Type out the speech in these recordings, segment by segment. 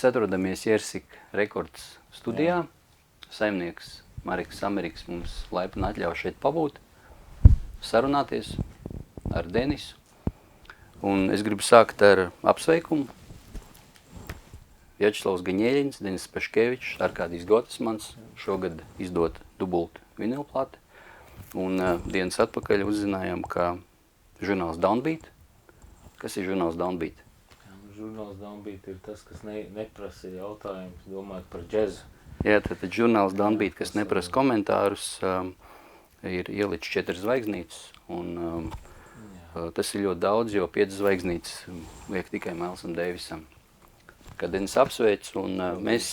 Mēs atrodamies Jersik Rekords studijā. Saimnieks Mariks Ameriks mums laipni atļauj šeit pabūt, sarunāties ar Denisu. Un es gribu sākt ar apsveikumu. Vjačeslavs Gaņēļins, Denis Paškevičs, Arkādijs Gotasmans šogad izdot dubultu vinilplati. Un dienas atpakaļ uzzinājām, ka žurnāls Downbeat. Kas ir žurnāls Downbeat? Žurnāls Downbeat ir tas, kas neprasa jautājumus, domājot par džezu. Jā, tad žurnāls Downbeat, kas neprasa komentārus, ir ielicis 4 zvaigznītes. Un tas ir ļoti daudz, jo 5 zvaigznītes liek tikai Mailsam Deivisam. Kad Denis apsveic, un mēs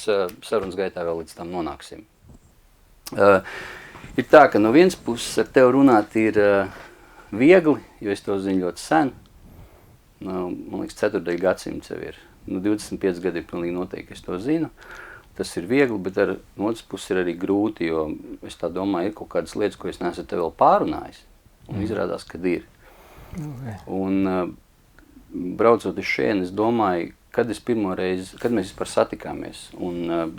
sarunas gaitā vēl līdz tam nonāksim. Ir tā, ka no vienas puses ar tevi runāt ir viegli, jo es to zinu ļoti sen. Man liekas, 4. gadsimts jau ir. 25 gadi ir pilnīgi noteikti, es to zinu. Tas ir viegli, bet ar otras puses ir arī grūti, jo es tā domāju, ir kaut kādas lietas, ko es neesmu tev vēl pārunājis. Un izrādās, kad ir. Okay. Un braucot uz šeit, es domāju, kad mēs vispār satikāmies. Un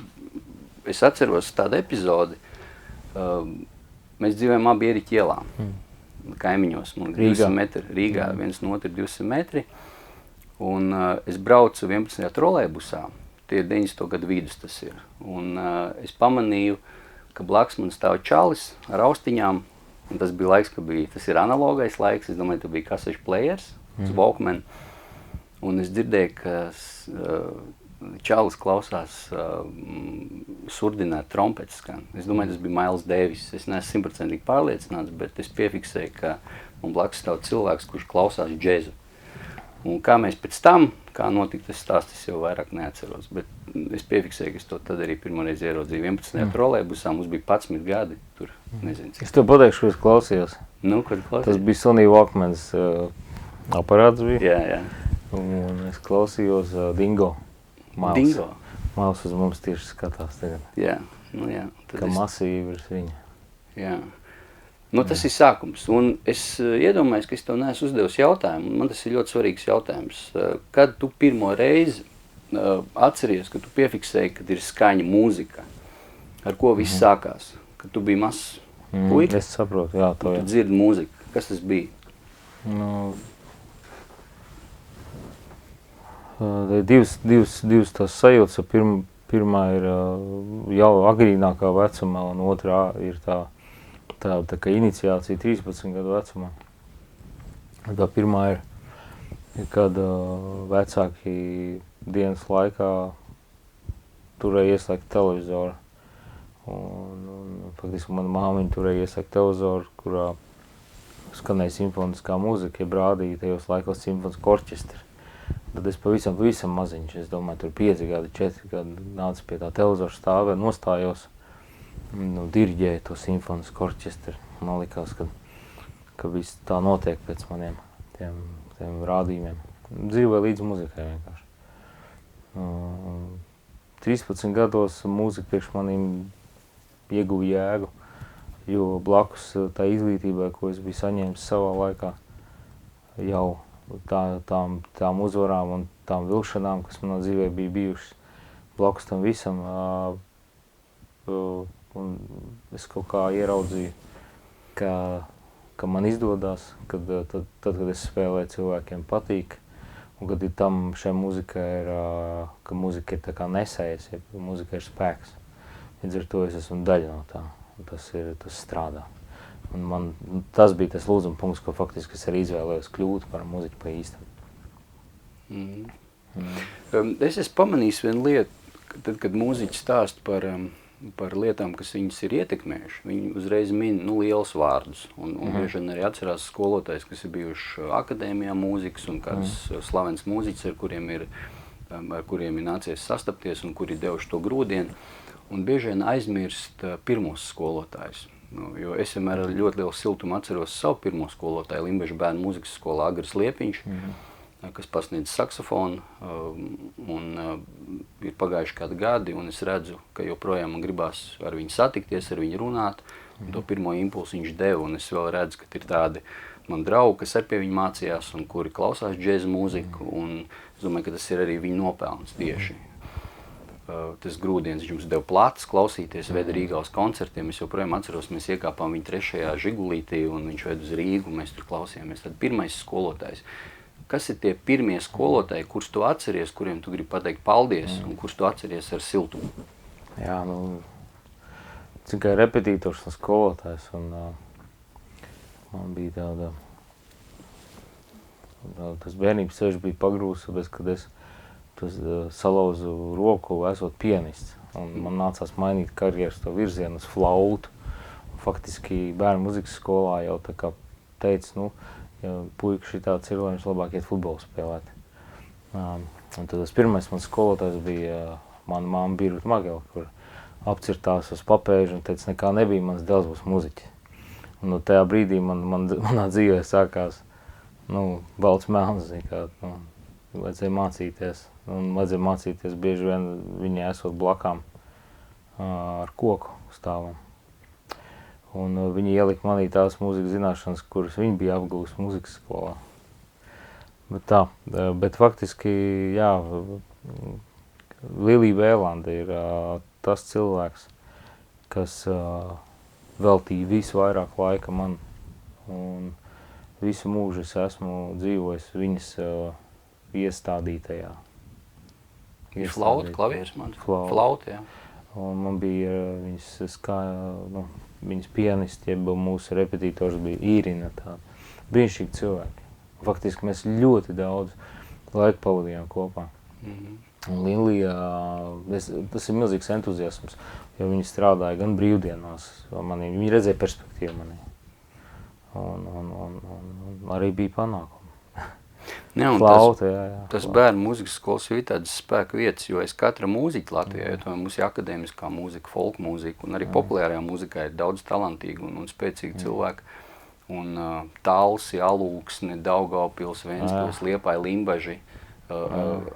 es atceros tādu epizodi, mēs dzīvējam abi Ierika ielā, kaimiņos, man 200 metri, Rīgā, viens no otru 200 metri. Un es braucu 11. trolejbusā, tie ir 90. gadu vidus tas ir. Un es pamanīju, ka blakus man stāv čalis ar austiņām, un tas bija laiks, tas ir analogais laiks, es domāju, tu bija kasešu players, Walkman. Un es dzirdēju, ka čalis klausās surdināt trompetes skan. Es domāju, tas bija Miles Davis. Es neesmu 100% pārliecināts, bet es piefiksēju, ka man blakus stāv cilvēks, kurš klausās džezu. Un kā mēs pēc tam, kā notika tas stāsts, es jau vairāk neatceros. Bet es piefiksēju, ka es to tad arī pirmoreiz ieraudzīju 11. trolejbusā. Mums bija 11 gadi. Tur nezinu, cik. Es tev pateikšu, ko es klausījos. Nu, kur klausījos? Tas bija Sony Walkmans aparāts bija. Jā, jā. Un es klausījos Dingo. Miles. Dingo? Miles uz mums tieši skatās tagad. Jā, nu jā. Tad Kā masīvi ir viņa. Jā. Nu, tas ir sākums. Un es iedomājos, ka es tev neesmu uzdevusi jautājumu. Man tas ir ļoti svarīgs jautājums. Kad tu pirmo reizi atceries, ka tu piefiksēji, kad ir skaņa mūzika, ar ko viss sākās? Kad tu biji mazs puika? Es saprotu, jā, to jā. Tu dzirdi mūziku. Kas tas bija? Nu, divas tās sajūtas. Pirmā ir jau agrīnākā vecumā, un otrā ir tā kā iniciācija 13 gadu vecumā. Tā pirmā ir, kad vecāki dienas laikā turēja ieslēgt televizoru. Un faktiski mana māmiņa turēja ieslēgt televizoru, kurā skanēja simfoniskā mūzika, ja rādīja tajos laikos simfonisku orķestri. Tad es pavisam maziņš, es domāju, tur 5 gadi, 4 gadi nāca pie tā televizora stāvē, nostājos, diriģēju to simfonisku orķestri. Man likās, ka viss tā notiek pēc maniem tiem rādījumiem. Dzīvoju līdz muzikai vienkārši. 13 gados mūzika priekš manīm ieguva jēgu, jo blakus tā izglītībai, ko es biju saņēmis savā laikā, jau tām uzvarām un tām vilšanām, kas manā dzīvē bija bijušas blakus tam visam, un es kaut kā ieraudzīju, ka man izdodās, tad, kad es spēlēju, cilvēkiem patīk, un kad šai mūzikai ir, ka mūzika ir tā kā nesējas, ja mūzika ir spēks. Līdz ar to es esmu daļa no tā, un tas strādā. Un tas bija tas lūdzuma punkts, ko faktiski es arī izvēlējos kļūt par mūziķu pa īstam. Es esmu pamanījis vienu lietu, tad, kad mūziķi stāst par lietām, kas viņus ir ietekmējuši, viņi uzreiz min lielus vārdus. Un bieži arī atcerās skolotājs, kas ir bijuši akadēmijā mūzikas un kādas slavens mūziķis, ar kuriem ir nācies sastapties un kuri devuši to grūdienu. Un bieži vien aizmirst pirmos skolotājus. Jo es vienmēr ar ļoti lielu siltumu atceros savu pirmo skolotāju, Limbeža bērnu mūzikas skolā Agris Liepiņš, kas pasniedz saksofonu, un ir pagājuši kādi gadi, un es redzu, ka joprojām man gribās ar viņu satikties, ar viņu runāt, un to pirmo impulsu viņš deva, un es vēl redzu, ka ir tādi man draugi, kas ar pie viņu mācījās, un kuri klausās džēza mūziku, un es domāju, ka tas ir arī viņa nopelns tieši. tas grūdienis, viņš mums deva plats klausīties, veda Rīgavas koncertiem, es joprojām atceros, mēs iekāpām viņa 3. Žigulītī un viņš ved uz Rīgu, mēs tur klausījāmies. Tad pirmais skolotājs. Kas ir tie pirmie skolotāji, kurus tu atceries, kuriem tu gribi pateikt paldies un kurus tu atceries ar siltumu? Jā, tikai repetītors un skolotājs un man bija tas bērnības ceļš bija pagrūs, kad es salauzu roku, esot pianists. Un man nācās mainīt karjeras to virzienu uz flautu. Un faktiski bērnu muzikas skolā jau tā kā teica, ja puika šitāds ir, lai viņš labāk iet futbolu spēlēt. Un tad tas pirmais mans skolotājs bija mana mamma Birta Magela, kur apcirtās uz papēžu un teica, nekā nebija, mans dēls būs muziķis. Un tajā brīdī manā dzīvē sākās balts melns, vajadzēja mācīties. Un vajadzēja mācīties bieži vien viņai esot blakām ar koku stāvam. Un viņi ielika manī tās mūzikas zināšanas, kuras viņi bija apguvusi mūzikas skolā. Bet faktiski, jā, Lilija Bēlande ir tas cilvēks, kas veltīja visu vairāk laika man. Un visu mūžu es esmu dzīvojis viņas iestādītajā. Flauta, klavieris man? Flauta, jā. Un man bija viņas pianisti, jeb mūsu repetitors bija Īrina, tāda brīnišķīgi cilvēki. Faktiski mēs ļoti daudz laika pavadījām kopā. Un Lilija, tas ir milzīgs entuziasms, jo viņi strādāja gan brīvdienās manī, viņi redzēja perspektīvu manī. Un arī bija panākumi. Jā, Flauta, tas bērnu mūzikas skolas ir tādas spēka vietas, jo es katra mūziķa Latvijā, jo mums ir akadēmiskā mūzika, folk mūzika, un arī populārajā mūzikā ir daudz talantīgi un spēcīgi cilvēki. Un Talsi, Alūksne, Daugavpils, Ventspils, Liepāja, Limbaži,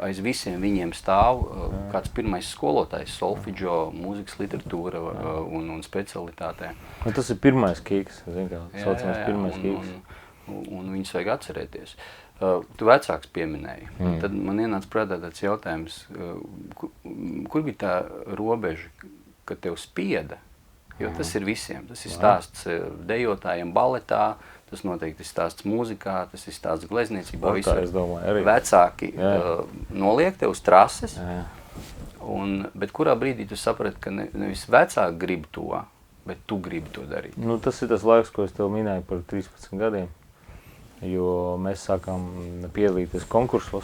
aiz visiem viņiem stāv kāds pirmais skolotājs, solfidžo, mūzikas literatūra un specialitātē. Tas ir pirmais kīks, saucamais pirmais kīks. Un viņus vajag atcerēties. Tu vecāks pieminēji. Tad man ienāca prātā tāds jautājums, kur bija tā robeža, kad tev spieda? Jo tas ir visiem. Tas ir stāsts dejotājiem baletā, tas noteikti ir stāsts mūzikā, tas ir stāsts glezniecībā. Vecāki noliek tev uz trases, bet kurā brīdī tu saprati, ka nevis vecāki grib to, bet tu gribi to darīt? Tas ir tas laiks, ko es tev minēju par 13 gadiem. Jo mēs sākām piedalīties konkursos.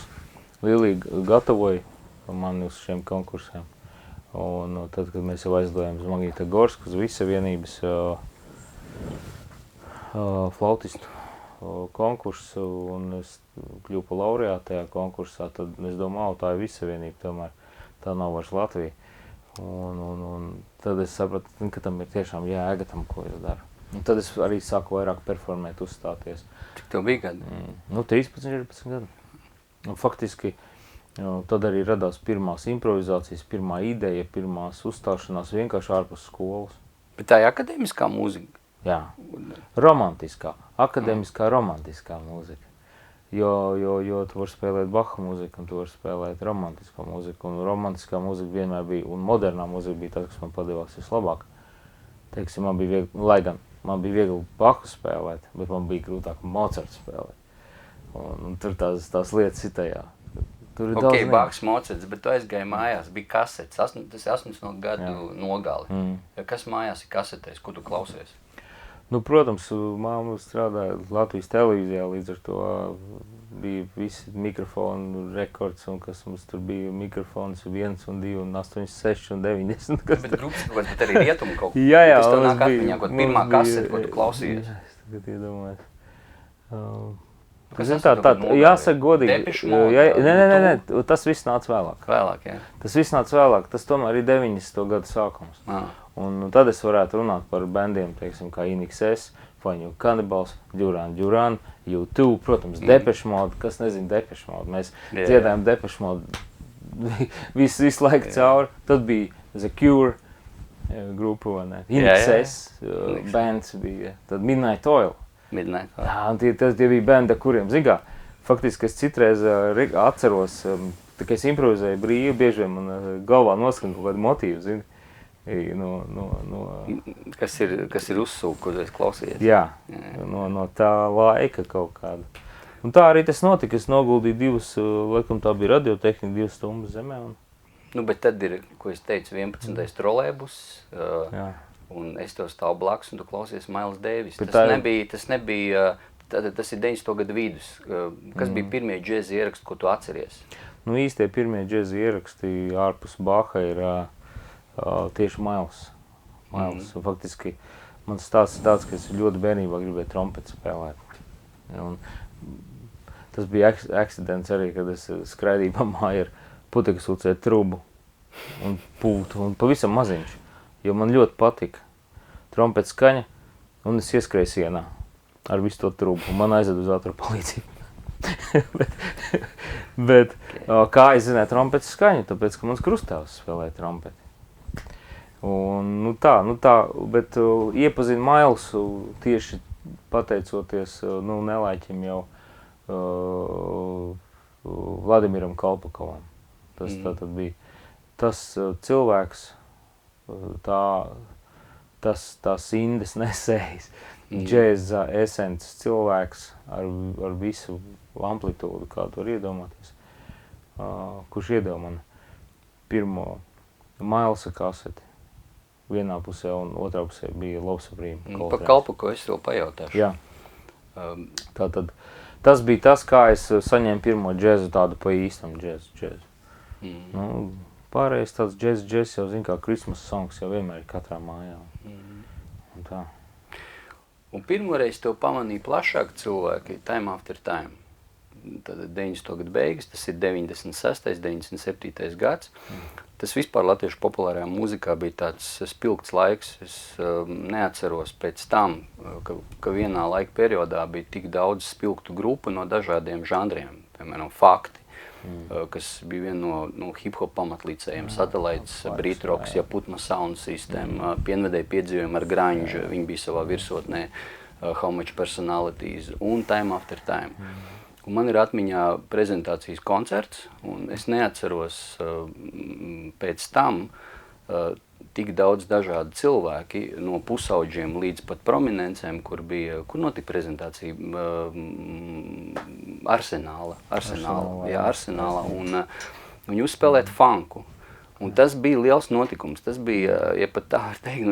Lilija gatavoja mani uz šiem konkursiem. Un tad, kad mēs jau aizdojām uz Magīta Gorsku, uz Vissavienības flautistu konkursu, un es kļuvu par laureātu tajā konkursā, tad es domāju, tā ir Vissavienība tomēr, tā nav vairs Latvija. Un tad es sapratu, ka tam ir tiešām jēga tam, ko es daru. Un tad es arī sāku vairāk performēt, uzstāties. Cik tev bija gadi? 13-14 gadi. Un faktiski tad arī radās pirmās improvizācijas, pirmā ideja, pirmās uzstāšanās vienkārši ārpus skolas. Bet tā ir akadēmiskā mūzika? Jā, romantiskā, akadēmiskā romantiskā mūzika. Jo tu vari spēlēt Baha mūziku un tu vari spēlēt romantisko mūziku. Un romantiskā mūzika vienmēr bija, un modernā mūzika bija tas, kas man padevās vislabāk. Teiksim, man bija viegli, lai gan man bija viegli Bahu spēlēt, bet man bija grūtāk Mocartu spēlēt. Un tur tās lietas ir tajā. Tur ir daudz Bachs, Mocarts, bet tu aizgāji mājās, bija kasetes, tas ir 80 gadu nogali. Ja kas mājās ir kasetēs, ko tu klausies? Protams, māma strādāja Latvijas televīzijā, līdz ar to bija visi mikrofonu rekords, un kas mums tur bija mikrofons 1 un 2 un 8, 6 un 90. Bet grupas, bet arī rietumu kaut ko. Jā, tas tev nāk atmiņā, kaut pirmā kasete, ko tu klausījies. Jā, es tagad iedomājos. Jāsaka godīgi. Nē, tas viss nāca vēlāk. Vēlāk, jā. Tas viss nāca vēlāk, tas tomēr ir 90. gadu sākums. Un tad es varētu runāt par bandiem, teiksim, kā INXS, Flying New Cannibals, Duran Duran, U2, protams, Depeche Mode, kas nezina Depeche Mode. Mēs dziedājām Depeche Mode visu laiku cauri. Tad bija The Cure grupa, vai ne? INXS bands bija, tad Midnight Oil. Jā, un tie bija bandi, kuriem, zin kā, faktiski es citreiz atceros tā kā es improvizēju brīvi, bieži vien man galvā noskan kaut kādi motīvi, zini, Kas ir uzsūk, ko es klausījies? Jā, no tā laika kaut kāda. Un tā arī tas notika, es noguldīju laikam tā bija radiotehnika, 2 stundas zemē. Nu, bet tad ir, ko es teicu, 11. trolēbus, un es tev stāvu blakus, un tu klausies Miles Davis. Tas nebija, tas ir 90. gadu vidus. Kas bija pirmie džēzi ieraksti, ko tu atceries? Nu, īstie pirmie džēzi ieraksti ārpus Baha ir tieši Miles. Faktiski, man stāsts tāds, ka es ļoti bērnībā gribēju trompeti spēlēt. Un tas bija akcidents arī, kad es skraidīju pa māju ar putekļus ucēt trubu un pūtu, un pavisam maziņš, jo man ļoti patika trompeta skaņa, un es ieskrēju sienā ar visu to trubu, un man aizved uz ātro palīdzību. bet kā es zināju trompetas skaņu, tāpēc, ka mans krustāvs spēlēja trompeti. Un, tā, bet iepazinu Milesu tieši pateicoties nelaiķim jau Vladimiram Kalpakovam. Tas tātad bija tas cilvēks, tās indes nesējis, džēza esences cilvēks ar visu amplitūdu, kādu var iedomāties, kurš iedeva man pirmo Milesa kaseti. Vienā pusē un otrā pusē bija Loves of Riem. Par Kalpako es vēl pajautāšu. Jā. Tātad, tas bija tas, kā es saņēmu pirmo džēzu, tādu pa īstam džēzu. Nu, pārējais tāds džēz jau zina, kā Christmas songs jau vienmēr ir katrā mājā. Un tā. Un pirmoreiz tev pamanīja plašāk cilvēki Time After Time. Tad 90. gadu beigas, tas ir 96. 97. gads. Tas vispār latviešu populārajā mūzikā bija tāds spilgts laiks. Es neatceros pēc tam, ka vienā laika periodā bija tik daudz spilgtu grupu no dažādiem žanriem. Piemēram, Fakti, kas bija viena no hip-hop pamatlīdzējiem, Satellites, Britroks, Putma Sound System, Pienvedēji piedzīvojumi ar grunge, viņi bija savā virsotnē, How Much Personalities un Time After Time. Un man ir atmiņā prezentācijas koncerts, un es neatceros pēc tam tik daudz dažādu cilvēki, no pusauģiem līdz pat prominencēm, kur notika prezentācija Arsenālā, un jūs spēlēt funku. Un tas bija liels notikums, tas bija, ja pat tā var teikt,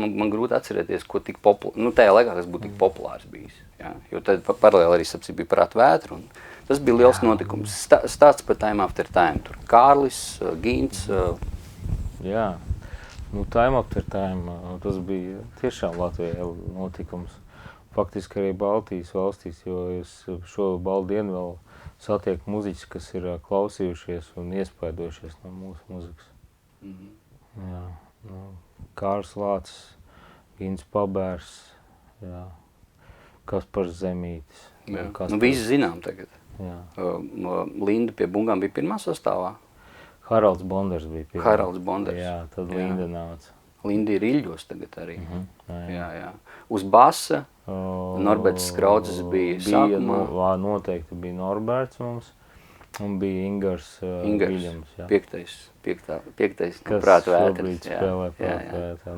man grūti atcerēties, ko tik tajā laikā, kas būtu tik populārs bijis. Ja? Jo tad paralēli arī bija Prāta vētra, un tas bija liels notikums. Stāsts par Time After Time, tur Kārlis, Gints. Jā, Time After Time, tas bija tiešām Latvijā notikums. Faktiski arī Baltijas valstīs, jo es šo baldienu vēl satieku muziķus, kas ir klausījušies un iespaidojušies no mūsu muzikas. Jā, Kārs Lācis, Gints Pabērs, jā, Kaspars Zemītis. Visi zinām tagad. Jā. Linda pie bungām bija pirmā sastāvā? Haralds Bonders bija pirmā. Haralds Bonders. Jā, tad Linda nāca. Linda ir Iļļos tagad arī. Jā. Uz basa Norberts Skraudzes bija sākumā. Noteikti bija Norberts mums, un bija Ingars Viļams. Piektais kas Prāta vētras. Šobrīd spēlē Prāta vētrā.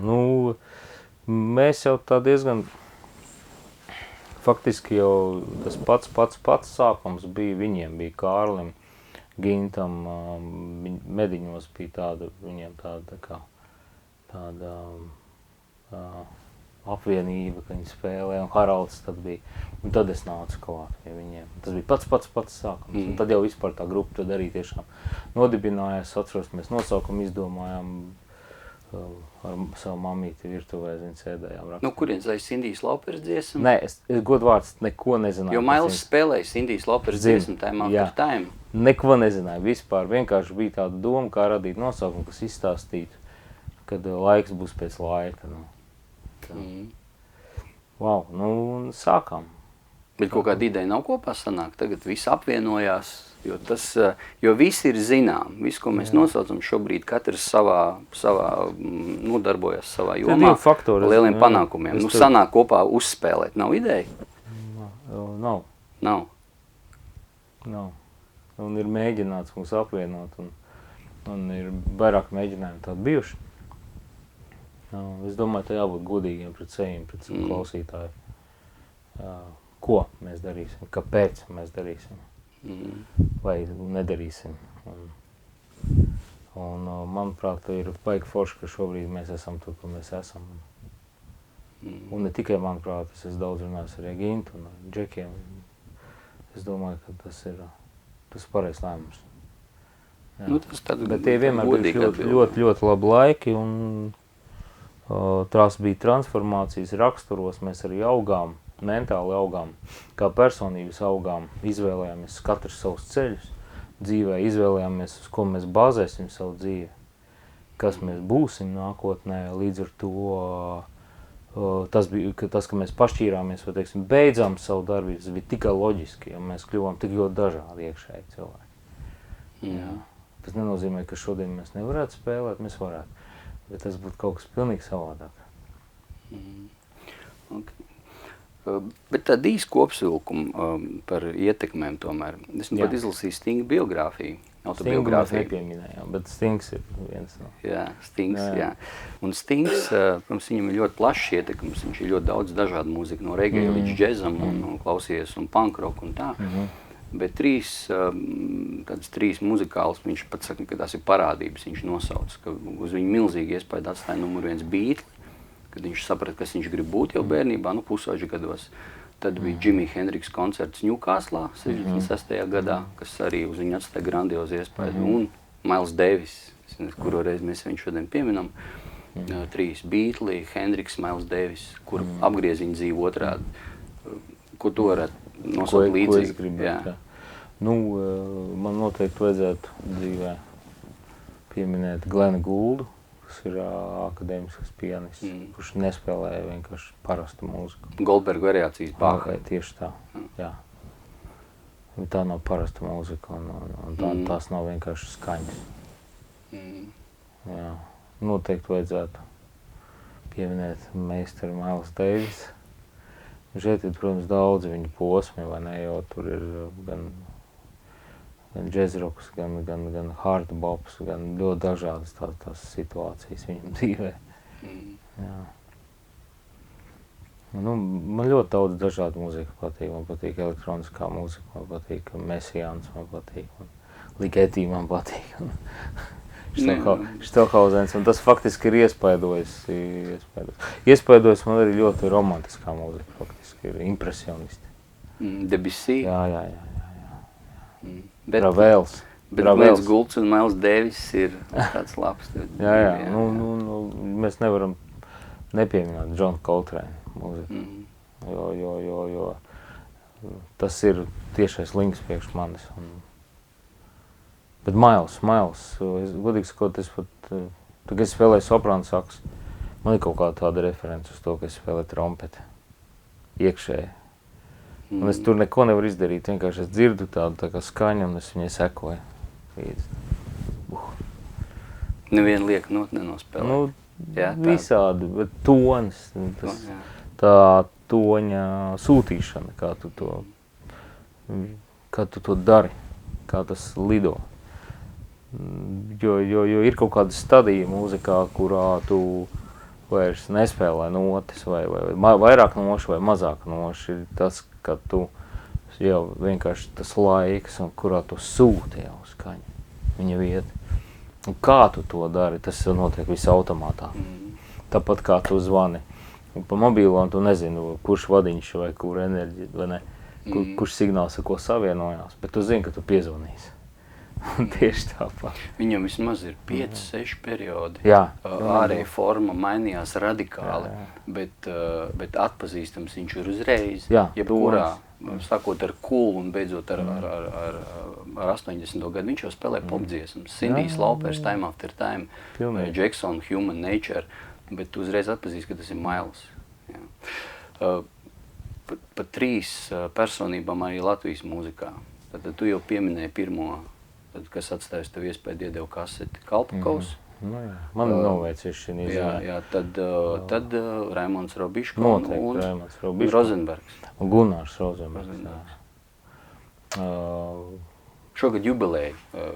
Mēs jau tā diezgan, faktiski jau tas pats sākums bija viņiem, bija Kārlim, Gintam, Mediņos bija viņiem tāda apvienība, ka viņi spēlē, un Haralds tad bija, un tad es nācu klāt pie viņiem. Tas bija pats sākums, un tad jau vispār tā grupa tad arī tiešām nodibinājās, atceros, mēs nosaukumu izdomājām ar savu mamīti virtuvē, sēdējām rakstām. Kurienes aiz Indijas Lauperes dziesmu? Nē, es godvārds neko nezināju. Jo Miles spēlējis Indijas Lauperes dziesmu Time After Time. Neko nezināju vispār, vienkārši bija tāda doma, kā radīt nosaukumu, kas izstāstītu, kad laiks būs pēc laika. Wow, sākām. Bet kaut kāda ideja nav kopā sanāk, tagad visi apvienojās, jo visi ir zinām, visu, ko mēs nosaucam šobrīd, katrs savā nodarbojas savā jomā, lieliem panākumiem. Sanāk kopā uzspēlēt, nav ideja? Nav. un ir mēģināts mūs apvienot, un ir vairāk mēģinājumi tādi bijuši. Es domāju, tā jābūt godīgiem pret sevi, pret klausītāju. Ko mēs darīsim, kāpēc mēs darīsim, vai nedarīsim. Un manuprāt, ir baigi forši, ka šobrīd mēs esam tur, kur mēs esam. Un ne tikai, manuprāt, es esmu daudz runājis ar Gintu un ar Džekiem. Es domāju, ka tas ir pareizs lēmums. Nu, bet tie vienmēr bija ļoti labi laiki, un tās bija transformācijas raksturos. Mēs arī augām, mentāli augām, kā personības augām, izvēlējāmies katrs savus ceļus dzīvē, izvēlējāmies, uz ko mēs bāzēsim savu dzīvi, kas mēs būsim nākotnē, līdz ar to tas, ka mēs pašķīrāmies, vai teiksim, beidzām savu darbību, tas bija tikai loģiski, jo mēs kļuvām tik ļoti dažādi iekšēji cilvēki. Jā. Tas nenozīmē, ka šodien mēs nevarētu spēlēt, mēs varētu, bet tas būtu kaut kas pilnīgi savādāk. Okay. Bet tāda īsa kopsavilkuma par ietekmēm tomēr. Es pat izlasīju Stinga biogrāfiju, autobiogrāfiju. Stingu mēs nepieminējām, bet Stings ir viens no. Jā, Stings, jā. Un Stings, protams, viņam ir ļoti plašs ietekmes, viņš ir ļoti daudz dažādu mūziku, no reggae līdz džezam un klausies un punk rock un tā. Bet tādas trīs muzikālas, viņš pat saka, ka tās ir parādības, viņš nosauc, ka uz viņu milzīgi iespēju atstāja numur 1 Beatli, kad viņš saprata, kas viņš grib būt jau bērnībā, pusauģa gados. Tad bija Jimi Hendrix koncerts Newcastlā 66. gadā, kas arī uz viņu atstāja grandiozu iespēju. Un Miles Davis, kuru reiz mēs viņu šodien pieminam, 3 Beatli, Hendrix, Miles Davis, kur apgrieziņa dzīve otrādi. Ko tu varētu nosaukt līdzīgi? Ko es gribētu? Man noteikti vajadzētu dzīvē pieminēt Glenu Gouldu, kas ir akadēmisks pianists, kurš nespēlēja vienkārši parastu mūziku. Goldberg variācijas Bachai. Tieši tā, jā. Tā nav parasta mūzika, un tās nav vienkārši skaņas. Jā. Noteikti vajadzētu pieminēt meistaru Miles Davis. Šeit ir, protams, daudz viņa posmi, vai ne, jo tur ir gan džezroks, gan hard bops, gan ļoti dažādas tās situācijas viņam dzīvē. Jā. Man ļoti daudz dažādu mūziku patīk. Man patīk elektroniskā mūzika, man patīk Messiāns, man patīk, Ligeti man patīk. Štelhauzens, un tas faktiski ir iespaidojis. Iespaidojis man arī ļoti romantiskā mūzika, faktiski ir impresionisti. Debussy? Jā. Ravels. Bet Glens Goulds un Miles Davis ir tāds labs. Jā. Mēs nevaram nepieminēt John Coltrane mūziku, jo tas ir tiešais links priekš manis. Bet Miles, godīgi sakot, kad es spēlēju soprānu saks, man ir kaut kā tāda reference uz to, ka es spēlēju trompeti iekšēji. Un es tur neko nevaru izdarīt, vienkārši es dzirdu tādu tā kā skaņu, un es viņai sekoju līdzi. Nevienu lieku not nenospēlē. Visādi, bet tonis, tā toņa sūtīšana, kā tu to dari, kā tas lido. Jo ir kaut kāda stadija mūzikā, kurā tu vairs nespēlē notis, vai vairāk noši, vai mazāk noši. Ir tas, ka tu jau vienkārši tas laiks, kurā tu sūti jau skaņu, viņa vieta. Un kā tu to dari, tas jau notiek visu automātā. Tāpat kā tu zvani pa mobīlo, un tu nezini, kurš vadiņš vai kur enerģija, vai ne, kurš signāls ar ko savienojās, bet tu zini, ka tu piezvanīsi. Tieši tāpat. Viņam vismaz ir 5-6 periodi. Ārēja forma mainījās radikāli, bet atpazīstams viņš ir uzreiz. Jebkurā, sākot ar Cool un beidzot ar 80. gadu, viņš jau spēlē popdziesmas. Cindy Laupers, Time After Time, Jackson, Human Nature, bet tu uzreiz atpazīsti, ka tas ir Miles. Pat 3 personībām arī Latvijas mūzikā. Tad tu jau pieminēji pirmo, kas atstājas tev iespēju iedeva kaseti Kalpakovs. Man noveicies šī izvēle. Jā, tad Raimonds Robiško un Rozenbergs. Un Gunārs Rozenbergs. Šogad jubilēja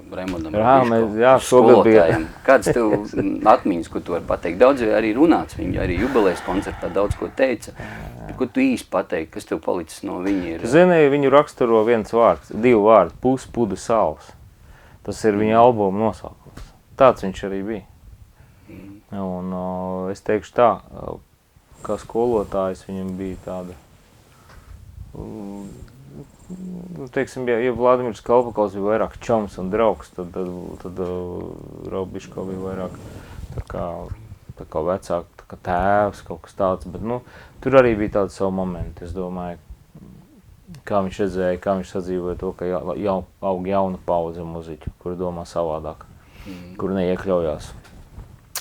Raimondam šogad bija. Kāds tev atmiņas, ko tu vari pateikt? Daudz arī runāts, viņi arī jubilējas koncertā daudz ko teica. Ko tu īsti pateikt, kas tev palicis no viņa ir? Zini, viņu raksturo viens vārds, 2 vārdi, puspuda saules. Tas ir viņa albuma nosaukums. Tāds viņš arī bija. Un es teikšu tā, kā skolotājs viņam bija tāda, teiksim, ja Vladimirs Kalpakovs bija vairāk čoms un draugs, tad Raubiško bija vairāk tā kā vecāk, tā kā tēvs, kaut kas tāds, bet, tur arī bija tādi savu momenti, es domāju, kā viņš redzēja, kā viņš sadzīvoja to, ka aug jauna paudze muziķu, kuri domā savādāk, kuri neiekļaujās,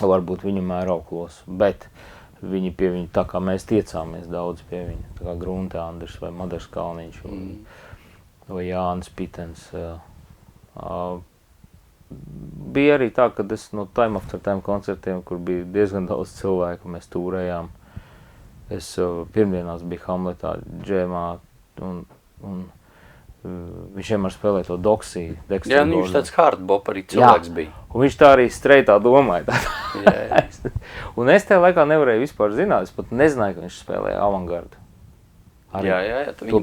varbūt viņu mērauklos, bet viņi pie viņa, tā kā mēs tiecāmies daudz pie viņa, tā kā Grunte Andris vai Madars Kalniņš vai Jānis Pitens. Bija arī tā, ka es no Time After Time koncertiem, kur bija diezgan daudz cilvēku, mēs tūrējām. Es pirmdienās biju Hamletā, džēmā, un viņš vienmēr spēlēja to Doksiju. Jā, viņš tāds hardbop arī cilvēks bija. Un viņš tā arī streitā domāja. Un es tajā laikā nevarēju vispār zināt, es pat nezināju, ka viņš spēlēja avangardu. Jā.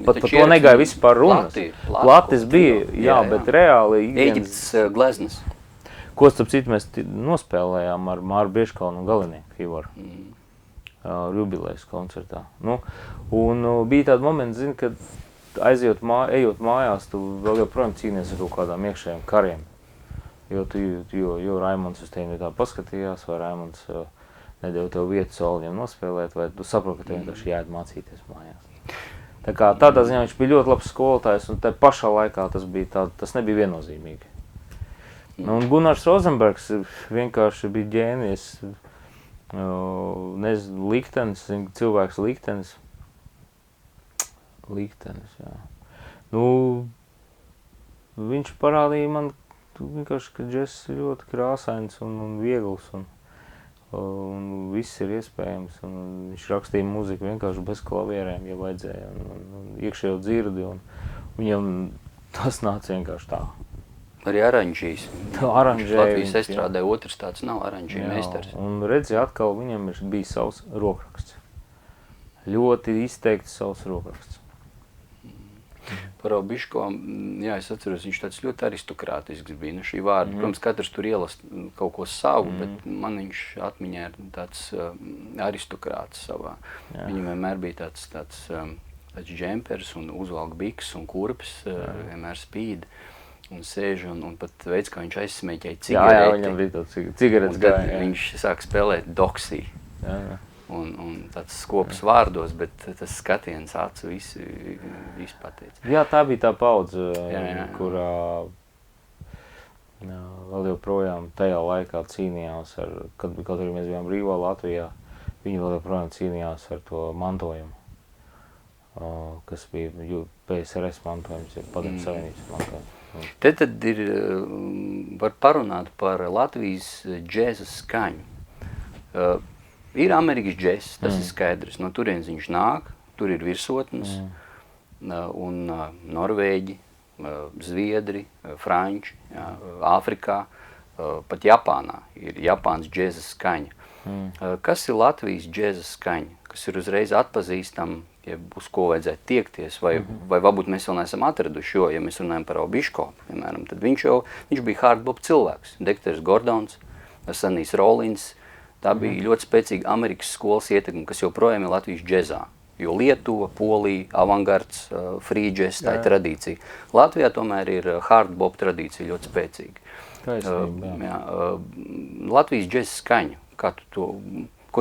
Par to negāja vispār runas. Platis bija, bet reāli... Ēģiptes gleznas. Ko starp citu mēs nospēlējām ar Māru Bieškalnu un Galinieku Ivaru. Jubilējas koncertā. Un bija tāda momenta, zini, kad ejot mājās, tu vēl joprojām cīnies ar kaut kādām iekšējiem kariem. Jo Raimonds uz tevi tā paskatījās, vai Raimonds nedēļ tev vietu soliņiem nospēlēt, vai tu saproti, ka tev vienkārši jāiet mācīties mājās. Tā kā tādā ziņā viņš bija ļoti labs skolotājs, un te pašā laikā tas nebija viennozīmīgi. Un Gunārs Rozenbergs vienkārši bija ģēnijs, liktenis, cilvēks liktenis. Jā. Viņš parādīja man vienkārši, ka džess ir ļoti krāsains un viegls un viss ir iespējams. Un viņš rakstīja muziku vienkārši bez klavierēm, ja vajadzēja, un iekšējo dzirdi, un viņam tas nāca vienkārši tā. Arī aranžīs. Latvijas estrādē otrs tāds nav aranžīja meistars. Un redzi, atkal viņam bija savs rokraksts. Ļoti izteikti savs rokraksts. Par Raubiško, es atceros, viņš tāds ļoti aristokrātisks bija, šī vārda. Protams, katrs tur ielas kaut ko savu, bet man viņš atmiņā ir tāds aristokrāts savā. Viņam vienmēr bija tāds džempers un uzvalk biks un kurpes, vienmēr spīd un sēž un pat veids, kā viņš aizsmēķēja cigareti. Jā, viņam bija tāds cigaretes gāja. Un tad viņš sāk spēlēt Doksiju. Un tāds skops vārdos, bet tas skatiens acu visu pateica. Jā, tā bija tā paudze, kurā vēl joprojām tajā laikā cīnījās kad arī mēs bijām brīvā Latvijā, viņi vēl joprojām cīnījās ar to mantojumu, kas bija PSRS mantojums, Padomju Savienības mantojums. Te tad var parunāt par Latvijas džēza skaņu. Ir Amerikas džess, tas ir skaidrs, no turienes viņš nāk, tur ir virsotnes, un Norvēģi, Zviedri, Franči, Āfrikā, pat Japānā ir Japāns džeza skaņa. Kas ir Latvijas džeza skaņa, kas ir uzreiz atpazīstama, ja uz ko vajadzētu tiekties, vai varbūt mēs vēl neesam atraduši, jo, ja mēs runājam par Raubiško, piemēram, tad viņš bija hardbop cilvēks, Dekters Gordons, Sanijs Rollins. Tā bija ļoti spēcīga Amerikas skolas ietekme, kas joprojām ir Latvijas džezā. Jo Lietuva, Polija, avangards, free jazz, tā ir tradīcija. Latvijā tomēr ir hardbop tradīcija ļoti spēcīga. Taisnība, Latvijas džeza skaņa, ko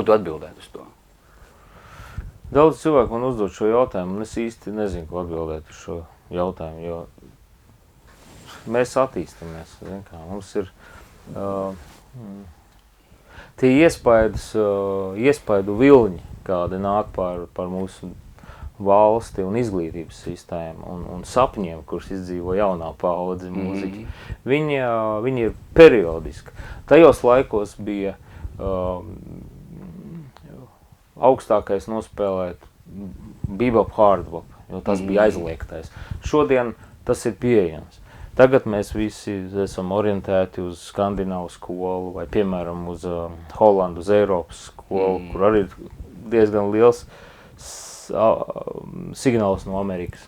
tu atbildētu uz to? Daudz cilvēku man uzdod šo jautājumu, un es īsti nezinu, ko atbildēt uz šo jautājumu, jo mēs attīstamies, mums ir... Tie iespaidu viļņi, kādi nāk par mūsu valsti un izglītības sistēmu un sapņiem, kurus izdzīvo jaunā paudze mūziķi, viņi ir periodiski. Tajos laikos bija augstākais nospēlēt bebop hardbop, jo tas bija aizliegtais. Šodien tas ir pieejams. Tagad mēs visi esam orientēti uz Skandināvu skolu vai, piemēram, uz Holandu, uz Eiropas skolu, kur arī ir diezgan liels signāls no Amerikas.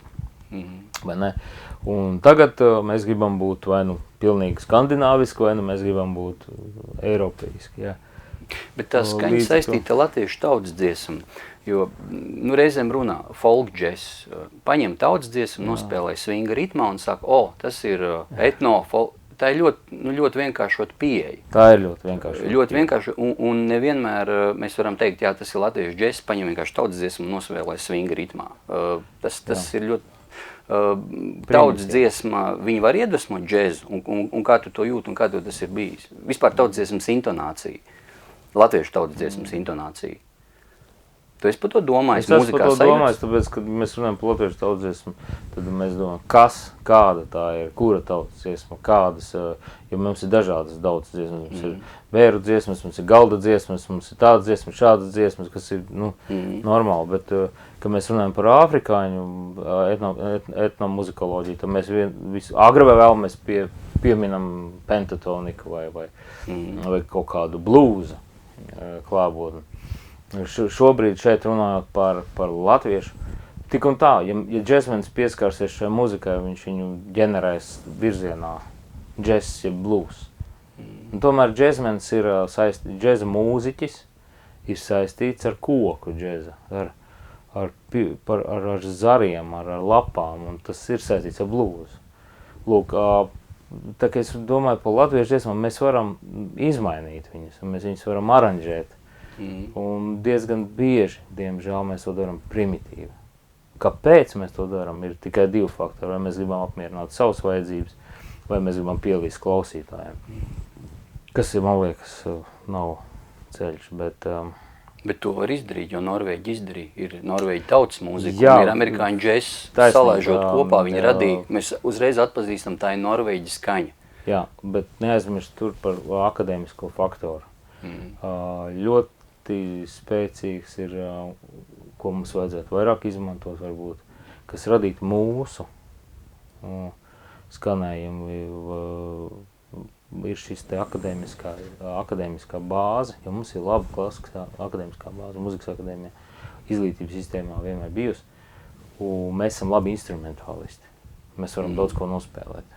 Vai ne? Un tagad mēs gribam būt vai nu pilnīgi skandināviski, vai nu mēs gribam būt eiropeiski. Jā. Bet tā skaņa saistīta latviešu tautas dziesmu, jo reizēm runā folk jazz, paņem tautas dziesmu, nospēlē swinga ritmā un saka, tas ir etno, folk. Tā ir ļoti vienkāršot pieeja. Tā ir ļoti vienkārši. Ļoti vienkārši, un nevienmēr mēs varam teikt, jā, tas ir latviešu džess, paņem vienkārši tautas dziesmu un nosvēlē swinga ritmā. Tas ir ļoti tautas dziesma, viņi var iedvesmot džezu, un kā tu to jūt, un kā tu tas ir bijis. Vispār tautas dziesmas intonācija, latviešu tautas dziesmas intonācija. Tu esi par to domājis, mūzikā sajūtas? Es esmu par to domājis, tāpēc, kad mēs runājam par latviešu tautas dziesmu, tad mēs domājam, kāda tā ir, kura tautas dziesma, kādas, jo mums ir dažādas tautas dziesmas, mums ir vēru dziesmas, mums ir galda dziesmas, mums ir tādas dziesmas, šādas dziesmas, kas ir, normāli, bet, kad mēs runājam par afrikāņu etnomuzikoloģiju, tad mēs visu agri vai vēl mēs pieminam pentatoniku vai kaut kādu blūza klābotni. Šobrīd šeit runājot par latviešu, tik un tā, ja džesmenis pieskarsies šai muzikai, viņš viņu ģenerēs virzienā, džess ja blues. Un tomēr džesmenis ir džeza mūziķis, ir saistīts ar koku džeza, ar zariem, ar lapām, un tas ir saistīts ar blues. Lūk, tā kā es domāju par latviešu dziesmām, mēs varam izmainīt viņas, un mēs viņas varam aranžēt. Un diezgan bieži, diemžēl, mēs to darām primitīvi. Kāpēc mēs to darām? Ir tikai divi faktori. Vai mēs gribam apmierināt savas vajadzības, vai mēs gribam pielīst klausītājiem. Kas, man liekas, nav ceļš, bet... Bet to var izdarīt, jo Norvēģi izdarīja. Ir Norvēģi tautas mūzika, un ir amerikāņu džess, salaižot kopā, viņi radīja. Mēs uzreiz atpazīstam, tā ir Norvēģi skaņa. Jā, bet neaizmirst tur par akadēmisko faktoru. Ļoti spēcīgs ir, ko mums vajadzētu vairāk izmantot, varbūt, kas radītu mūsu skanējumu, ir šis te akadēmiskā bāze, jo mums ir laba klasiskā akadēmiskā bāze, muzikas akadēmijā, izglītības sistēmā vienmēr bijusi, un mēs esam labi instrumentālisti, mēs varam daudz ko nospēlēt.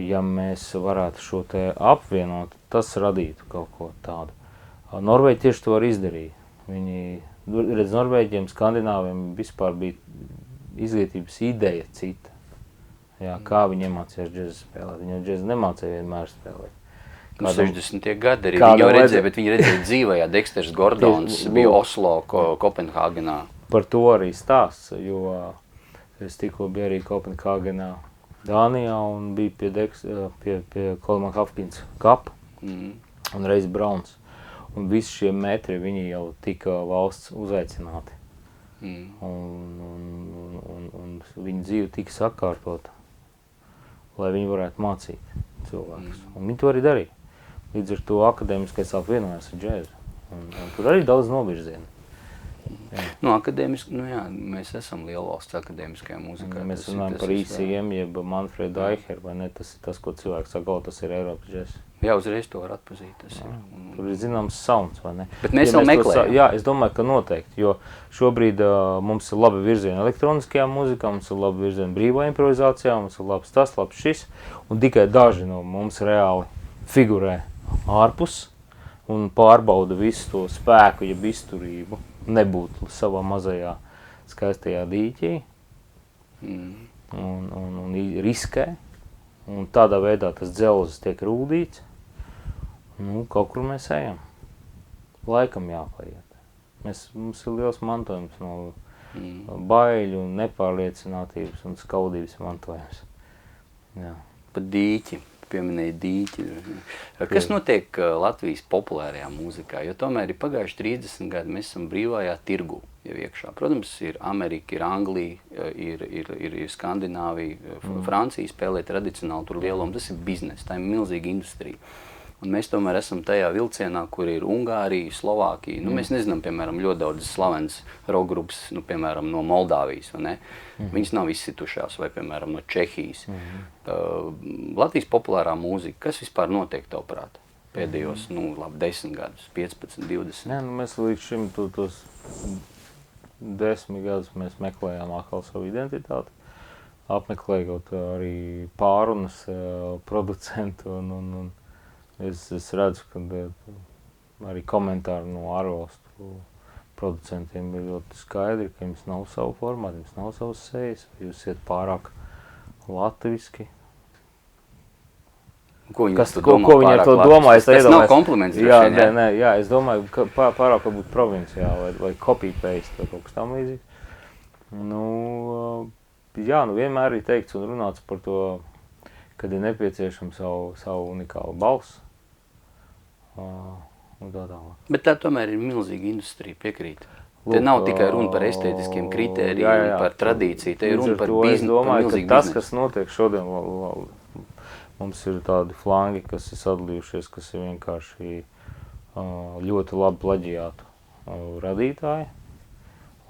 Ja mēs varētu šo te apvienot, tas radītu kaut ko tādu. Norvēģi tieši to arī izdarīja. Redz, Norvēģiem, Skandināviem vispār bija izglītības ideja cita. Jā, kā viņi iemācījās džezu spēlēt. Viņi džezu nemācīja vienmēr spēlēt. 60. gadi arī viņi jau redzēja, bet viņi redzēja dzīvajā. Dexters Gordons bija Oslo, Kopenhāgenā. Par to arī stāsts, jo es tikko biju arī Kopenhāgenā, Dānijā un biju pie Coleman Hopkins kapa un reiz Brauns. Un visi šie metri, viņi jau tika valsts uzaicināti. Un viņa dzīve tika sakārtota, lai viņi varētu mācīt cilvēkus. Un viņi to arī darīja. Līdz ar to akadēmiskais apvienojās ar džēzu. Un tur arī daudz novirzienu. Akadēmiski, mēs esam lielvalsts akadēmiskajā mūzikā. Mēs runājam par ICM, jeb Manfredu Eicher, vai ne? Tas ir tas, ko cilvēks saka, tas ir Eiropas džēs. Jā, uzreiz to var atpazīt, tas ir. Tur ir zināms sounds, vai ne? Bet mēs vēl meklējam. Jā, es domāju, ka noteikti, jo šobrīd mums ir labi virzieni elektroniskajā mūzikā, mums ir labi virzieni brīvā improvizācijā, mums ir labs tas, labs šis, un tikai daži no mums reāli figurē ārpus un pārbauda visu to spēku, jeb izturību, nebūt savā mazajā skaistajā dīķī un riskē, un tādā veidā tas dzelzs tiek rūdīts. Kaut kur mēs ejam. Laikam jāpaiet. Mums ir liels mantojums no baiļu, nepārliecinātības un skaudības mantojums. Jā. Par dīķi, pieminēja dīķi. Kas notiek Latvijas populārajā mūzikā? Jo tomēr ir pagājuši 30 gadi, mēs esam brīvajā tirgu jau iekšā. Protams, ir Amerika, ir Anglija, ir Skandināvija, Francija spēlē tradicionāli tur lielumu. Tas ir biznes, tā ir milzīga industrija. Un mēs tomēr esam tajā vilcienā, kur ir Ungārija, Slovākija. Nu, mēs nezinām, piemēram, ļoti daudz slavens rock grupas, nu, piemēram, no Moldāvijas, vai ne? Viņas nav izsitušās, vai, piemēram, no Čehijas. Latvijas populārā mūzika, kas vispār notiek tavuprāt? Pēdējos, 10 gadus, 15, 20. Nē, mēs līdz šim tos 10 gadus mēs meklējām atkal savu identitāti, apmeklējot arī pārunas producentu, un es redzu, ka arī komentāri no ārvalstu producentiem ir ļoti skaidri, ka jums nav savu formātu, jums nav savas sejas, jūs iet pārāk latviski. Ko viņi ar to domā? Tas nav kompliments. Jā, es domāju, ka pārāk varbūt provinciāli vai copy-paste vai kaut kas tam līdzīgs. Vienmēr ir teikts un runāts par to, kad ir nepieciešama savu unikālu balsu. Un tā tālāk. Bet tā tomēr ir milzīga industrija, piekrīt. Te nav tikai runa par estētiskiem kritērijiem, par tradīciju, te ir runa par biznesu. Es domāju, ka tas, kas notiek šodien, mums ir tādi flangi, kas ir sadalījušies, kas ir vienkārši ļoti labi plaģiātu radītāji.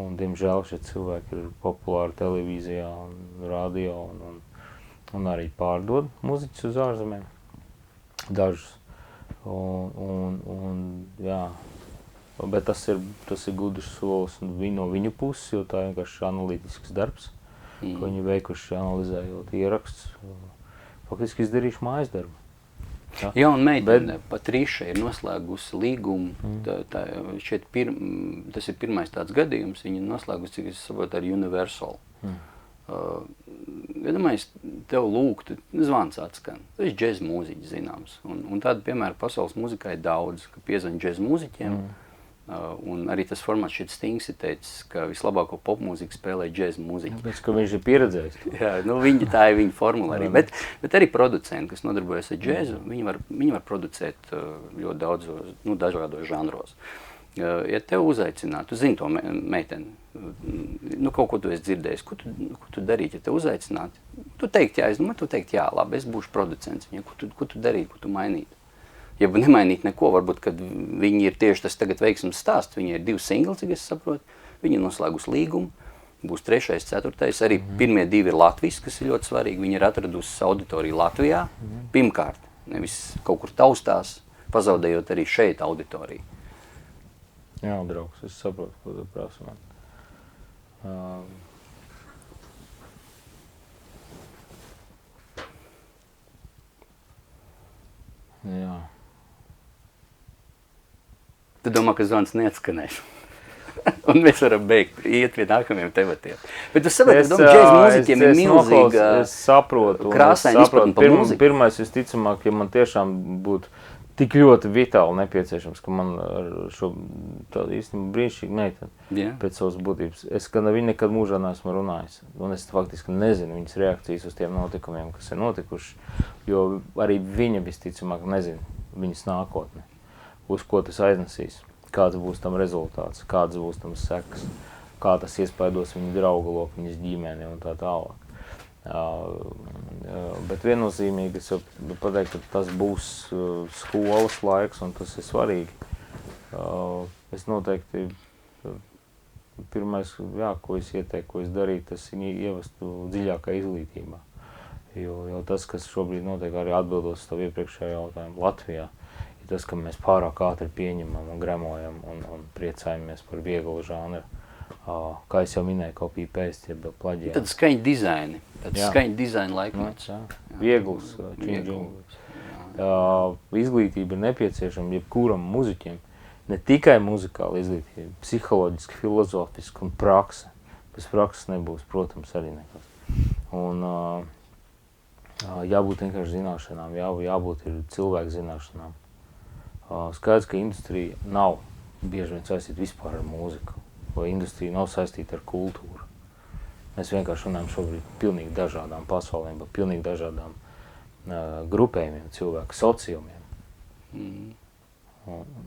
Un, diemžēl, šie cilvēki ir populāri televīzijā un radio un arī pārdod muziķus uz ārzemēm. Dažus. Bet tas ir gudrs solis no viņu puses, jo tā ir vienkārši analītisks darbs, ko viņi veikuši analizējot ieraksts. Faktiski izdarījuši mājas darbu. Jā, un meitene Patriša ir noslēgusi līgumu. Tas ir pirmais tāds gadījums. Viņa noslēgusi, cik es saprotu, ar Universal. Iedomājies, tev lūgtu, zvans atskan. Tas ir džez mūziķis zināms. Un tāda, piemēram, pasaules mūzikā ir daudz, ka piezaņa džez mūziķiem. Un arī tas formāts šeit Stings ir teicis, ka vislabāko popmūziku spēlē džez mūziķi. Pēc, ka viņš ir pieredzējis. Jā, tā ir viņa formula arī. Bet arī producenti, kas nodarbojas ar džezu, viņi var producēt ļoti daudzos, dažādos žanros. Ja tev uzaicinātu, tu zini to meiteni, kaut ko tu esi dzirdējis, ko tu darītu, ja tev uzaicinātu? Tu teikt, jā, labi, es būšu producents. Ko tu darītu, ko tu mainītu? Ja nemainīt neko, varbūt, kad viņi ir tieši tas tagad veiksmes stāsts, viņi ir 2 singli, cik es saprotu, viņi ir noslēgusi līgumu, būs 3., 4., arī pirmie 2 ir Latvijas, kas ir ļoti svarīgi, viņi ir atradusi auditoriju Latvijā, pirmkārt, nevis kaut kur taustās, pazaudējot arī šeit auditoriju. Jā, draugs, es saprotu, ko tu prasa man. Jā. Tu domā, ka zvans neatskanēs. Un mēs varam beigt, iet pie nākamajiem tematiem. Bet tu saproti, džēz mūziķiem ir milzīga krāsaina izpratne par mūziku. Pirmais, visticamāk, ja man tiešām būtu tik ļoti vitāli nepieciešams, ka man ar šo tādu īstenībā brīnišķīgu meiteni pēc savas būtības. Es ar viņu nekad mūžā neesmu runājis. Un es faktiski nezinu viņas reakcijas uz tiem notikumiem, kas ir notikuši, jo arī viņa visticamāk nezina viņas nākotni, uz ko tas aiznesīs, kāds būs tam rezultāts, kāds būs tam sekas, kā tas iespaidos viņu draugu loku, viņas ģimeni un tā tālāk. Bet viennozīmīgi es jau pateiktu, ka tas būs skolas laiks un tas ir svarīgi. Es noteikti, pirmais, ko es ieteiktu, ko es darītu, tas ir ievestu dziļākā izglītībā. Jo tas, kas šobrīd notiek arī atbildot uz tavu iepriekšējo jautājumu Latvijā, ir tas, ka mēs pārāk ātri pieņemam un gremojam un priecājamies par vieglu žanru. Kā es jau minēju, copy-paste, jeb plaģiāts. Tad skaņu dizaini. Skaņu dizaina laikmets. Viegls, izglītība ir nepieciešama jebkuram muziķiem. Ne tikai muzikāla izglītība, psiholoģiski, filozofiski un prakse. Bez prakses nebūs, protams, arī nekas. Un jābūt vienkārši zināšanām, jābūt ir cilvēku zināšanām. Skaidrs, ka industrija nav bieži vien saistīta vispār ar mūziku. Vai industrija nav saistīta ar kultūru. Mēs vienkārši runājam šobrīd pilnīgi dažādām pasaulēm, pilnīgi dažādām grupējumiem, cilvēku sociumiem.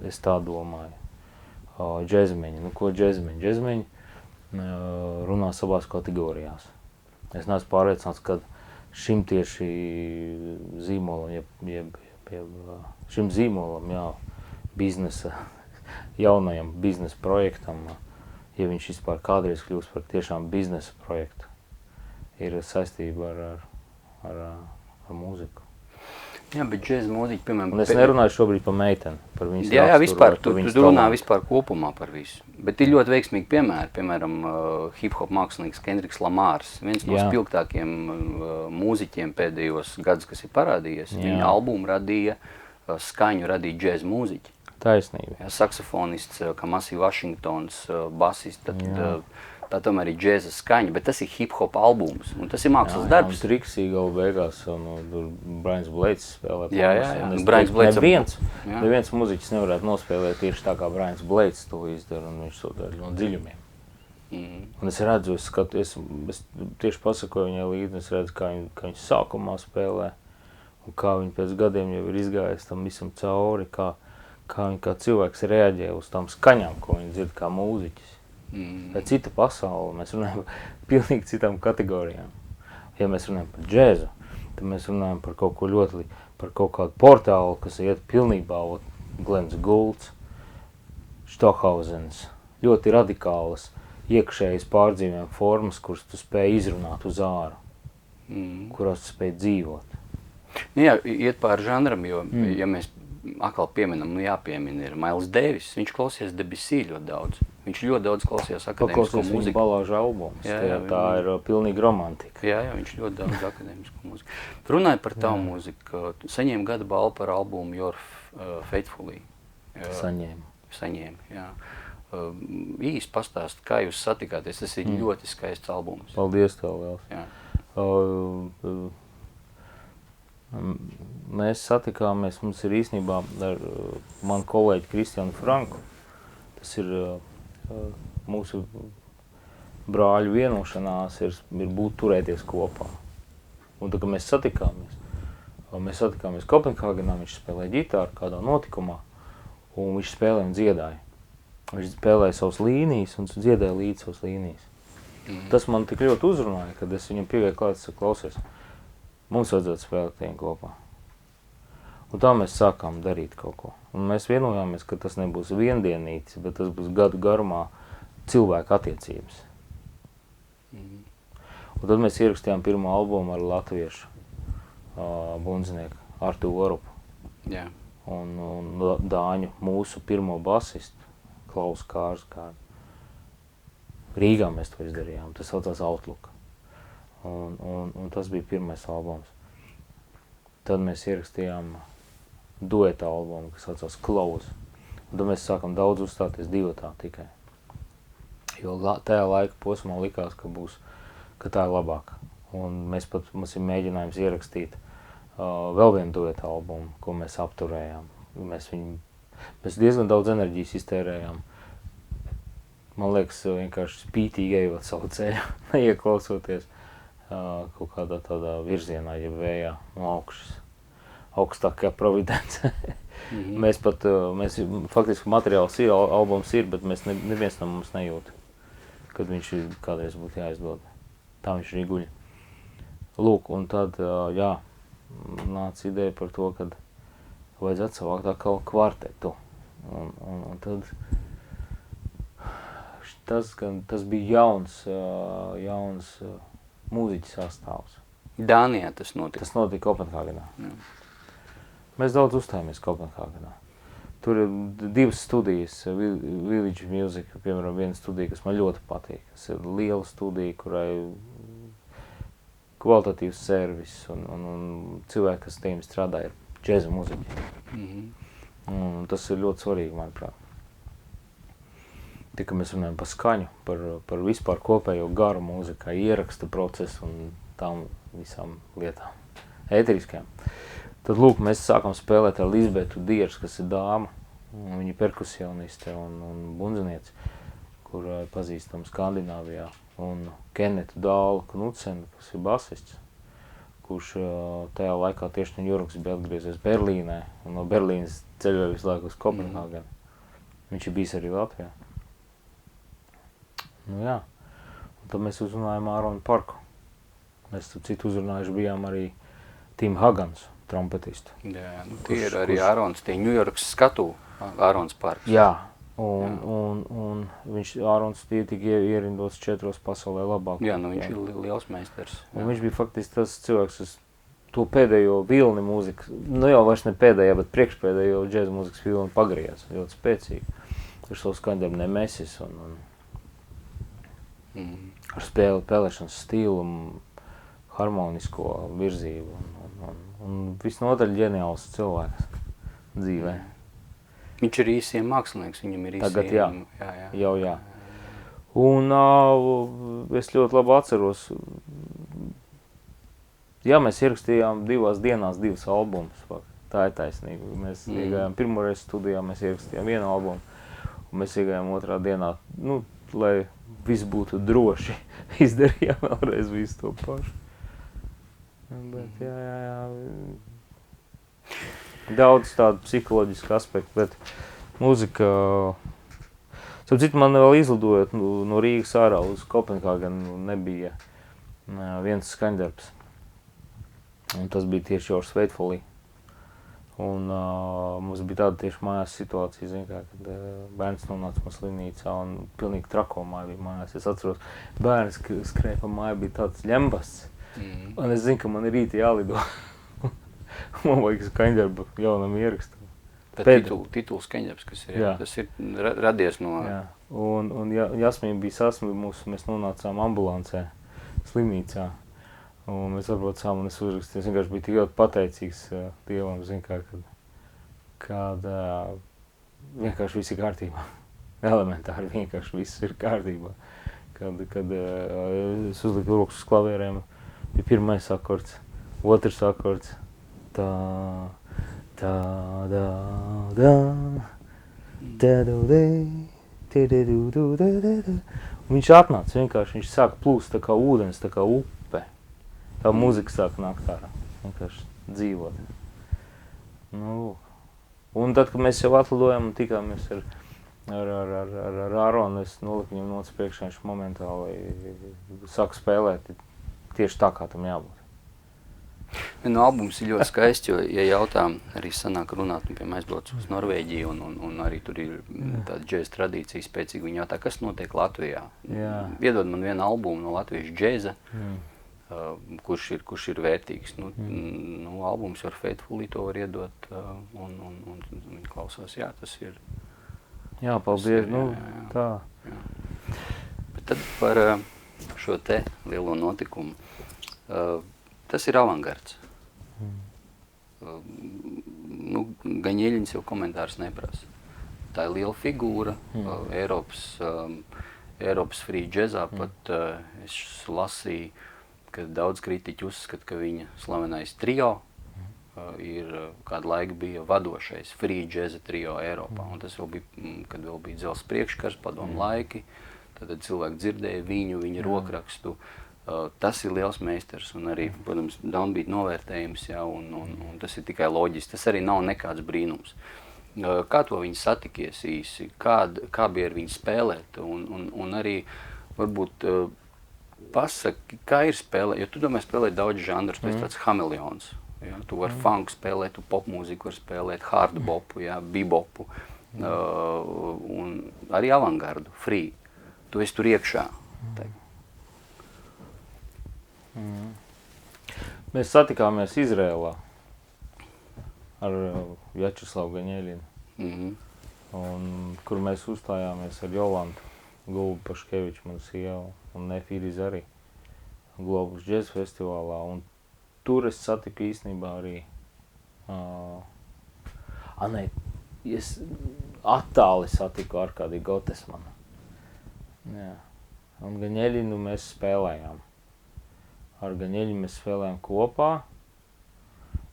Es tā domāju. Džezmeņi. Ko džezmeņi? Džezmeņi runā savās kategorijās. Es neesmu pārliecināts, ka šim tieši zīmolam, jeb šim zīmolam, jā, jaunajam biznesa projektam, ja viņš vispār kādreiz kļūs par tiešām biznesa projektu, ir saistība ar mūziku. Jā, bet džēza mūziķi, piemēram... Un es nerunāju šobrīd par meiteni, par viņas jā, vispār, par viņas tu runā talantu. vispār kopumā par visu. Bet ir ļoti veiksmīgi piemēri, piemēram, hip-hop mākslinieks Kendricks Lamārs, viens no spilgtākiem mūziķiem pēdējos gadus, kas ir parādījies. Viņa albumu radīja, skaņu radīja džēza mūziķi. Taisnība. Jā, saksofonists, Kamasi Washingtons, basists, tā tomēr ir džēza skaņa, bet tas ir hip-hop albums, un tas ir mākslas darbs. Jā, Triksī gala beigās, un tur Brians Blades spēlē. Jā, Brians Blades. Neviens muziķis nevarētu nospēlēt tieši tā kā Brians Blades to izdara, un viņš to dara no dziļumiem. Un es redzu, es tieši pasakoju viņai līdzi, es redzu, kā viņi sākumā spēlē, un kā viņi pēc gadiem jau ir izgājis tam visam cauri, kā viņi kā cilvēks reaģē uz tām skaņām, ko viņi dzird kā mūziķis. Tā ir cita pasaule, mēs runājam par pilnīgi citām kategorijām. Ja mēs runājam par džēzu, tad mēs runājam par kaut ko ļoti, par kaut kādu portālu, kas iet pilnībā, Glens Goulds, Stockhausenis, ļoti radikālas, iekšējas pārdzīvējuma formas, kuras tu spēj izrunāt uz āru, kurās tu spēj dzīvot. Jā, iet pār žanram, jo, ja mēs atkal pieminam, jāpiemina ir Miles Davis, viņš klausies Debussy ļoti daudz. Viņš ļoti daudz klausījās akadēmisko mūziku. Viņa balāža albums, tā ir pilnīgi romantika. Jā, viņš ļoti daudz akadēmisko mūziku. Runāja par tavu mūziku, saņēma gada balvu par albumu You're Faithfully. Saņēma, jā. Īsti pastāst, kā jūs satikāties, tas ir ļoti skaists albums. Paldies tev, Liels. Jā. Mēs satikāmies, mums ir īstenībā ar manu kolēģi Kristiānu Franku, tas ir mūsu brāļu vienošanās ir būt turēties kopā. Un tā, kad mēs satikāmies Kopenhāgenā, viņš spēlēja ģitāru kādā notikumā, un viņš spēlēja un dziedāja. Viņš spēlēja savas līnijas un dziedāja līdz savas līnijas. Tas man tik ļoti uzrunāja, kad es viņam piegāju klāt, es saku, klausies, mums vajadzētu spēlēt tiem kopā. Un tā mēs sākām darīt kaut ko. Un mēs vienojāmies, ka tas nebūs viendienītis, bet tas būs gadu garumā cilvēku attiecības. Un tad mēs ierakstījām pirmo albumu ar latviešu bundzinieku Artu Orupu. Jā. Un Dāņu mūsu pirmo basistu, Klaus Kārskārdu. Rīgā mēs to izdarījām, tas saucās Outlook. Un tas bija pirmais albums. Tad mēs ierakstījām dueta albumu, kas saucās Close. Un tad mēs sākam daudz uzstāties divatā tikai. Jo tajā laika posmā likās, ka tā ir labāk. Un mums ir mēģinājums ierakstīt vēl vienu dueta albumu, ko mēs apturējām. Mēs diezgan daudz enerģijas iztērējām. Man liekas, vienkārši spītīgi ejot savu ceļu, neieklausoties kaut kādā tādā virzienā, ja vējā no augšas. Augstākajā Providence. Mēs faktiski materiāls ir, albums ir, bet mēs neviens no mums nejūt, kad viņš kādreiz būtu jāizdod. Tā viņš arī guļ. Lūk, un tad, nāca ideja par to, kad vajadzētu savākt atkal kvartetu. Un tad tas bija jauns mūziķu sastāvs. Dānijā tas notika? Tas notika Kopenhāgenā. Mēs daudz uzstājāmies Kopenhāgenā. Tur ir divas studijas, Village Music, piemēram, viena studija, kas man ļoti patīk. Tas ir liela studija, kurai kvalitatīvs servis un cilvēki, kas tiem strādā, ir džēza muziķi. Un tas ir ļoti svarīgi, manuprāt. Tikā mēs runājam par skaņu, par vispār kopējo garu mūzikā, ieraksta procesu un tām visām lietām, ēteriskajām. Tad, lūk, mēs sākam spēlēt ar Lisbetu Dieržu, kas ir dāma, viņa perkusioniste un bundziniece, kur pazīstam Skandināvijā, un Kennetu Dālu Knudsenu, kas ir basists, kurš tajā laikā tieši no Ņujorkas bija atgriezies Berlīnē, un no Berlīnes ceļoja visu laiku uz Kopenhāgenu. Viņš ir bijis arī Latvijā. Nu jā, un tad mēs uzrunājām Āronu Parku. Mēs citu uzrunājuši bijām arī Tim Hagans. trompetistu. Jā, nu, tie ir arī Ārons, tie Ņujorkas skatu, Ārons parks. Jā, un Ārons tika ierindots 4 pasaulē labāk. Jā, nu viņš ir liels meistars. Un viņš bija faktiski tas cilvēks, kas to pēdējo vilni mūziku, nu jau vairs ne pēdējā, bet priekšpēdējo džēza mūzikas vilni pagriez, ļoti spēcīgi. Ar savu skaņdarbu Nemesis un ar spēlēšanas stilu, harmonisko virzību un visnotaļ ģeniāls cilvēks dzīvē. Viņš ir īsiem mākslinieks, viņam ir īsiem. Tagad jā. Un es ļoti labi atceros, mēs ierakstījām 2 dienās 2 albumus. Tā ir taisnība. Mēs iegājām pirmoreiz studijā, mēs ierakstījām 1 albumu, un mēs iegājām 2. dienā, lai viss būtu droši, izdarījām vēlreiz visu to pašu. Bet daudz tādu psiholoģisku aspektu, bet mūzika, citu man vēl izlidojot no Rīgas ārā uz Kopenhāgenu nebija viens skaņdarbs. Un tas bija tieši Yours Faithfully. Un mums bija tāda tieši mājās situācija, kad bērns nonāca man slimnīcā un pilnīgi trako māja bija mājās. Es atceros, bērns skrēja pa māju, bija tāds ļembasts. Un es zinu, ka man ir rīti jālido. Man vajag skaņdarbu jaunam ierakstam. Tituls skaņdarbs, kas ir, tas ir radies no... Jā. Un Jasmīna bija saslimusi, mēs nonācām ambulancē, slimnīcā. Un mēs atbraucām un es uzrakstīju, es vienkārši biju tik ļoti pateicīgs Dievam, kad vienkārši viss ir kārtībā. Elementāri vienkārši viss ir kārtībā. Kad es uzliku rokas uz klavierēm, bija 1. akords, 2. akords, tā, da, da, da, da, da. Viņš atnāca vienkārši, viņš sāka plūst tā kā ūdens, tā kā upe. Tā mūzika sāk nākt ārā, vienkārši dzīvot. Un tad, kad mēs jau atlidojām un tikāmies ar Āronu, es noliku viņam nots priekšā, viņš momentāli sāku spēlēt tieši tā, kā tam jābūt. Albums ir ļoti skaists, jo, ja jautām, arī sanāk runāt, piemēram, aizbrauc uz Norvēģiju un arī tur ir tāda džēza tradīcija spēcīga. Viņi jautā, kas notiek Latvijā? Iedod man vienu albumu no latviešu džēza. Kurš ir vērtīgs. Albums Yours Faithfully to var iedot un viņi klausās, tas ir. Jā, paldies, tā. Bet tad par šo te lielo notikumu. Tas ir avangards. Gaņieļins jau komentārs neprasa. Tā ir liela figūra, Eiropas free džezā pat es lasīju, ka daudz kritiķi uzskata, ka viņa slavenais trio kādu laiku bija vadošais free džeza trio Eiropā. Un tas vēl bija, kad vēl bija Dzels priekškars, padomu laiki, tad cilvēki dzirdēja viņa rokrakstu. Tas ir liels meistars un arī, protams, downbeat novērtējums, un tas ir tikai loģiski. Tas arī nav nekāds brīnums. Kā to viņi satikies īsi, kā bija ar viņu spēlēt un arī varbūt pasaki, kā ir spēlēt, jo tu domāji spēlēt daudz žanrus, tu esi tāds hameleons. Tu vari funk spēlēt, tu popmūziku vari spēlēt, hardbopu, bebopu un arī avangardu, free. Tu esi tur iekšā. Mēs satikāmies Izrēlā ar Vjačeslavu Gaņēļinu, kur mēs uzstājāmies ar Jolantu Gulbu Paškeviču, manu sievu, un Nefīris arī Globus džez festivālā. Un tur es satiku īstenībā arī, es attāli satiku Arkādiju Gotesmanu. Un Gaņēļinu mēs spēlējām. Ar Gaņēļinu mēs spēlējām kopā,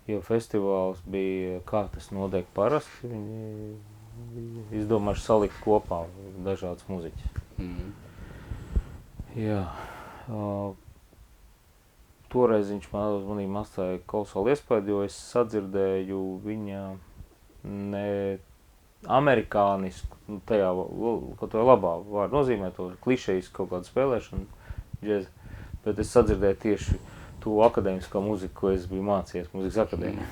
jo festivāls bija, kā tas notiek parasti, viņi izdomājuši salikt kopā dažādas muziķis. Toreiz viņš man uzmanību atstāja kolosālu iespēju, jo es sadzirdēju viņa amerikānisku, tajā, ko to labā vārdu nozīmē, to klišejisku kaut kādu spēlēšanu, džez. Bet es sadzirdēju tieši to akadēmisko muziku, ko es biju mācījies, muzikas akadēmijā.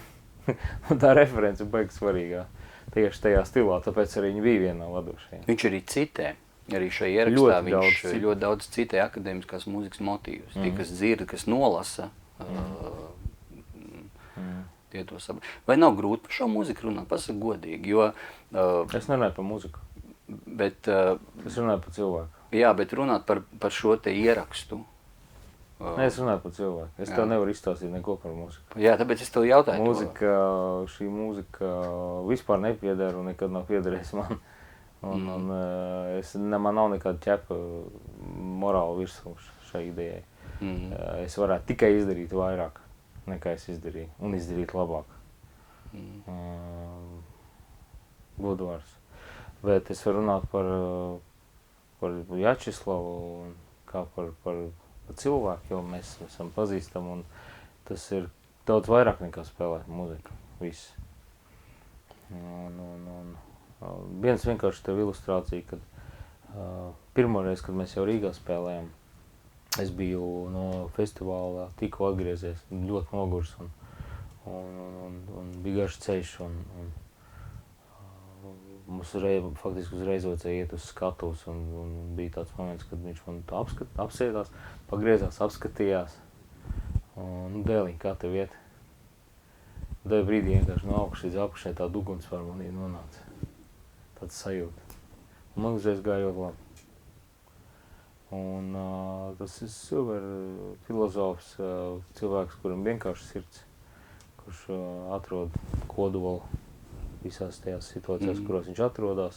Un tā reference ir baigi svarīgā. Tieši tajā stilā, tāpēc arī viņi bija viena no vadošajiem. Viņš arī citē. Arī šajā ierakstā viņš ļoti daudz citē akadēmiskās mūzikas motīvus. Tie, kas dzird, kas nolasa, tie to saprot. Vai nav grūti par šo mūziku runāt? Pasaka godīgi, jo... Es nerunāju par mūziku. Bet... Es runāju par cilvēku. Jā, bet runāt par šo te ierakstu. Nē, es runāju par cilvēku. Es tev nevaru izstāstīt neko par mūziku. Jā, tāpēc es tev jautāju. Šī mūzika vispār nepiedara un nekad nav piederējis man. Man nav nekāda ķepa morāla virsū šai idejai. Es varētu tikai izdarīt vairāk, nekā es izdarīju, un izdarīt labāk. Godvārds. Bet es varu runāt par Jačislavu un kā par cilvēku, jo mēs esam pazīstami, un tas ir daudz vairāk nekā spēlēt mūziku. Viss. Viens vienkārši tev ilustrācija, kad pirmoreiz, kad mēs jau Rīgā spēlējām, es biju no festivālā tikko atgriezies, ļoti nogurs un bija garš ceļš, un mums faktiski uzreiz vajadzēja iet uz skatuves, un bija tāds moments, kad viņš man tā apsēdās, pagriezās, apskatījās, un dēliņ, kā tev iet. Tajā brīdī vienkārši no augšas līdz apakšai tāda uguns par manī nonāca. Tāds sajūta. Un man uzreiz gāja ļoti labi. Un tas ir super filozofs, cilvēks, kuram vienkārši sirds, kurš atrod kodolu visās tajās situācijās, kuros viņš atrodas.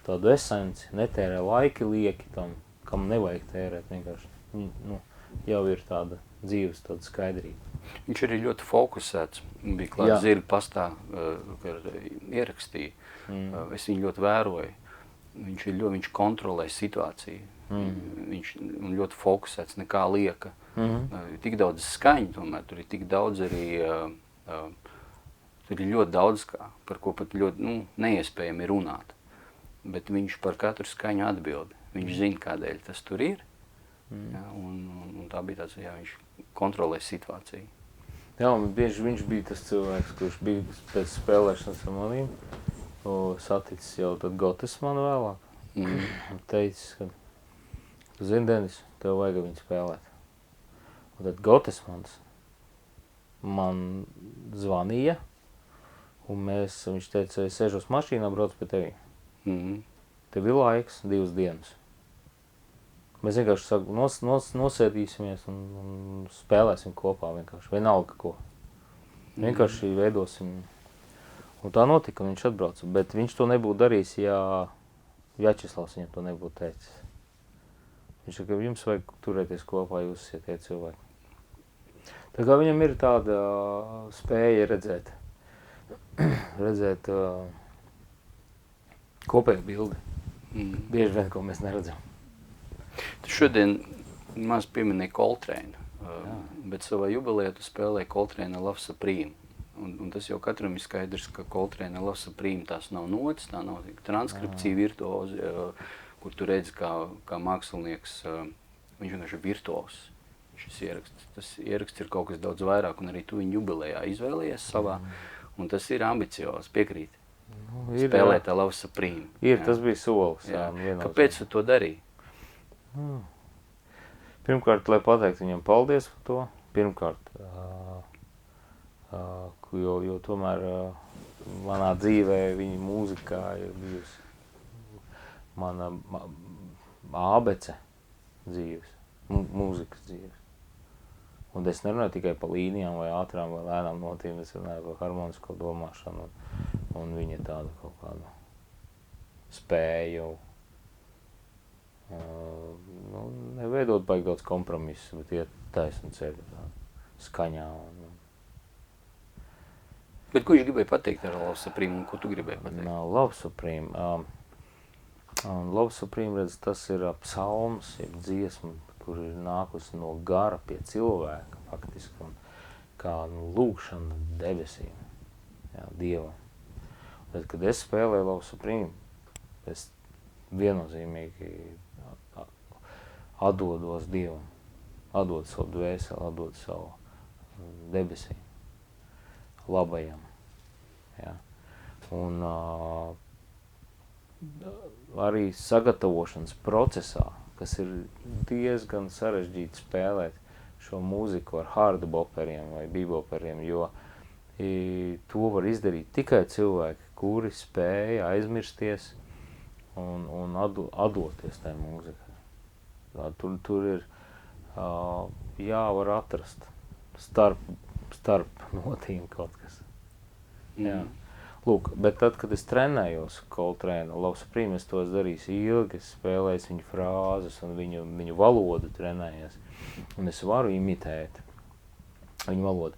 Tādu esenci, netērē laiki lieki tam, kam nevajag tērēt, vienkārši jau ir tāda dzīves, tāda skaidrība. Viņš arī ļoti fokusēts. Bija klāt zirga pastā, kad ierakstīja. Es viņu ļoti vēroju. Viņš kontrolē situāciju. Viņš ļoti fokusēts, nekā lieka. Tik daudz skaņu tomēr, tur ir tik daudz arī, tur ir ļoti daudz, par ko pat ļoti neiespējami runāt. Bet viņš par katru skaņu atbild. Viņš zina, kādēļ tas tur ir. Un tā bija tāds, viņš kontrolē situāciju. Jā, un bieži viņš bija tas cilvēks, kurš bija pēc spēlēšanas ar manīm, saticis jau tad Gotesmanu vēlāk. Teicis, ka, tu zini, Denis, tev vajag viņu spēlēt. Un tad Gotesmans man zvanīja, un viņš teica, es sēžos mašīnā, brauc pie tevi. Tev ir laiks 2 dienas. Mēs vienkārši nosēdīsimies un spēlēsim kopā vienkārši, vienalga ko. Vienkārši veidosim. Un tā notika, un viņš atbrauca, bet viņš to nebūtu darījis, ja Jačislavs viņam to nebūtu teicis. Viņš saka, jums vajag turēties kopā, jūs esat tie cilvēki. Tā kā viņam ir tāda spēja redzēt kopēju bildi. Bieži vien, ko mēs neredzam. Tu šodien maz pieminēji Coltrane, bet savā jubilejā tu spēlēji Coltrane Love Supreme. Un tas jau katram ir skaidrs, ka Coltrane Love Supreme tās nav notis, tā nav transkripcija virtuozi, kur tu redzi, kā mākslinieks, viņš vienkārši ir virtuos. Šis ieraksts. Tas ieraksts ir kaut kas daudz vairāk, un arī tu viņu jubilejā izvēlējies savā, un tas ir ambiciozs, piekrīt. Spēlēt Love Supreme. Tas bija solis. Kāpēc tu to darīji? Pirmkārt, lai pateiktu viņam paldies par to. Pirmkārt, jo tomēr manā dzīvē viņa mūzikā ir bijusi mana ābece dzīves, mūzikas dzīves. Un es nerunāju tikai par līnijām vai ātrām vai lēnām notīm, es runāju par harmonisko domāšanu un viņa tādu kaut kādu spēju. Neveidot baigi daudz kompromisu, bet iet taisnu ceļu skaņā. Bet ko viņš gribēja pateikt ar Love Supreme un ko tu gribēji pateikt? Love Supreme. Love Supreme, redz, tas ir psalms, ir dziesma, kur ir nākusi no gara pie cilvēka faktiski, un kā lūgšana debesīm, Dievam. Bet, kad es spēlēju Love Supreme, es viennozīmīgi atdodos Dievam, atdodu savu dvēseli, atdodu savu debesīm. labajam. Ja. Un arī sagatavošanas procesā, kas ir diezgan sarežģīti spēlēt šo mūziku ar hardboperiem vai beboperiem, jo to var izdarīt tikai cilvēki, kuri spēja aizmirsties un atdoties tai mūzikai. Tur ir jāvar atrast starp notīm kaut kas. Jā. Lūk, bet tad, kad es trenējos Coltrane, Love Supreme, es tos darīju ilgi, es spēlēju viņu frāzes un viņu valodu trenējies. Un es varu imitēt viņu valodu.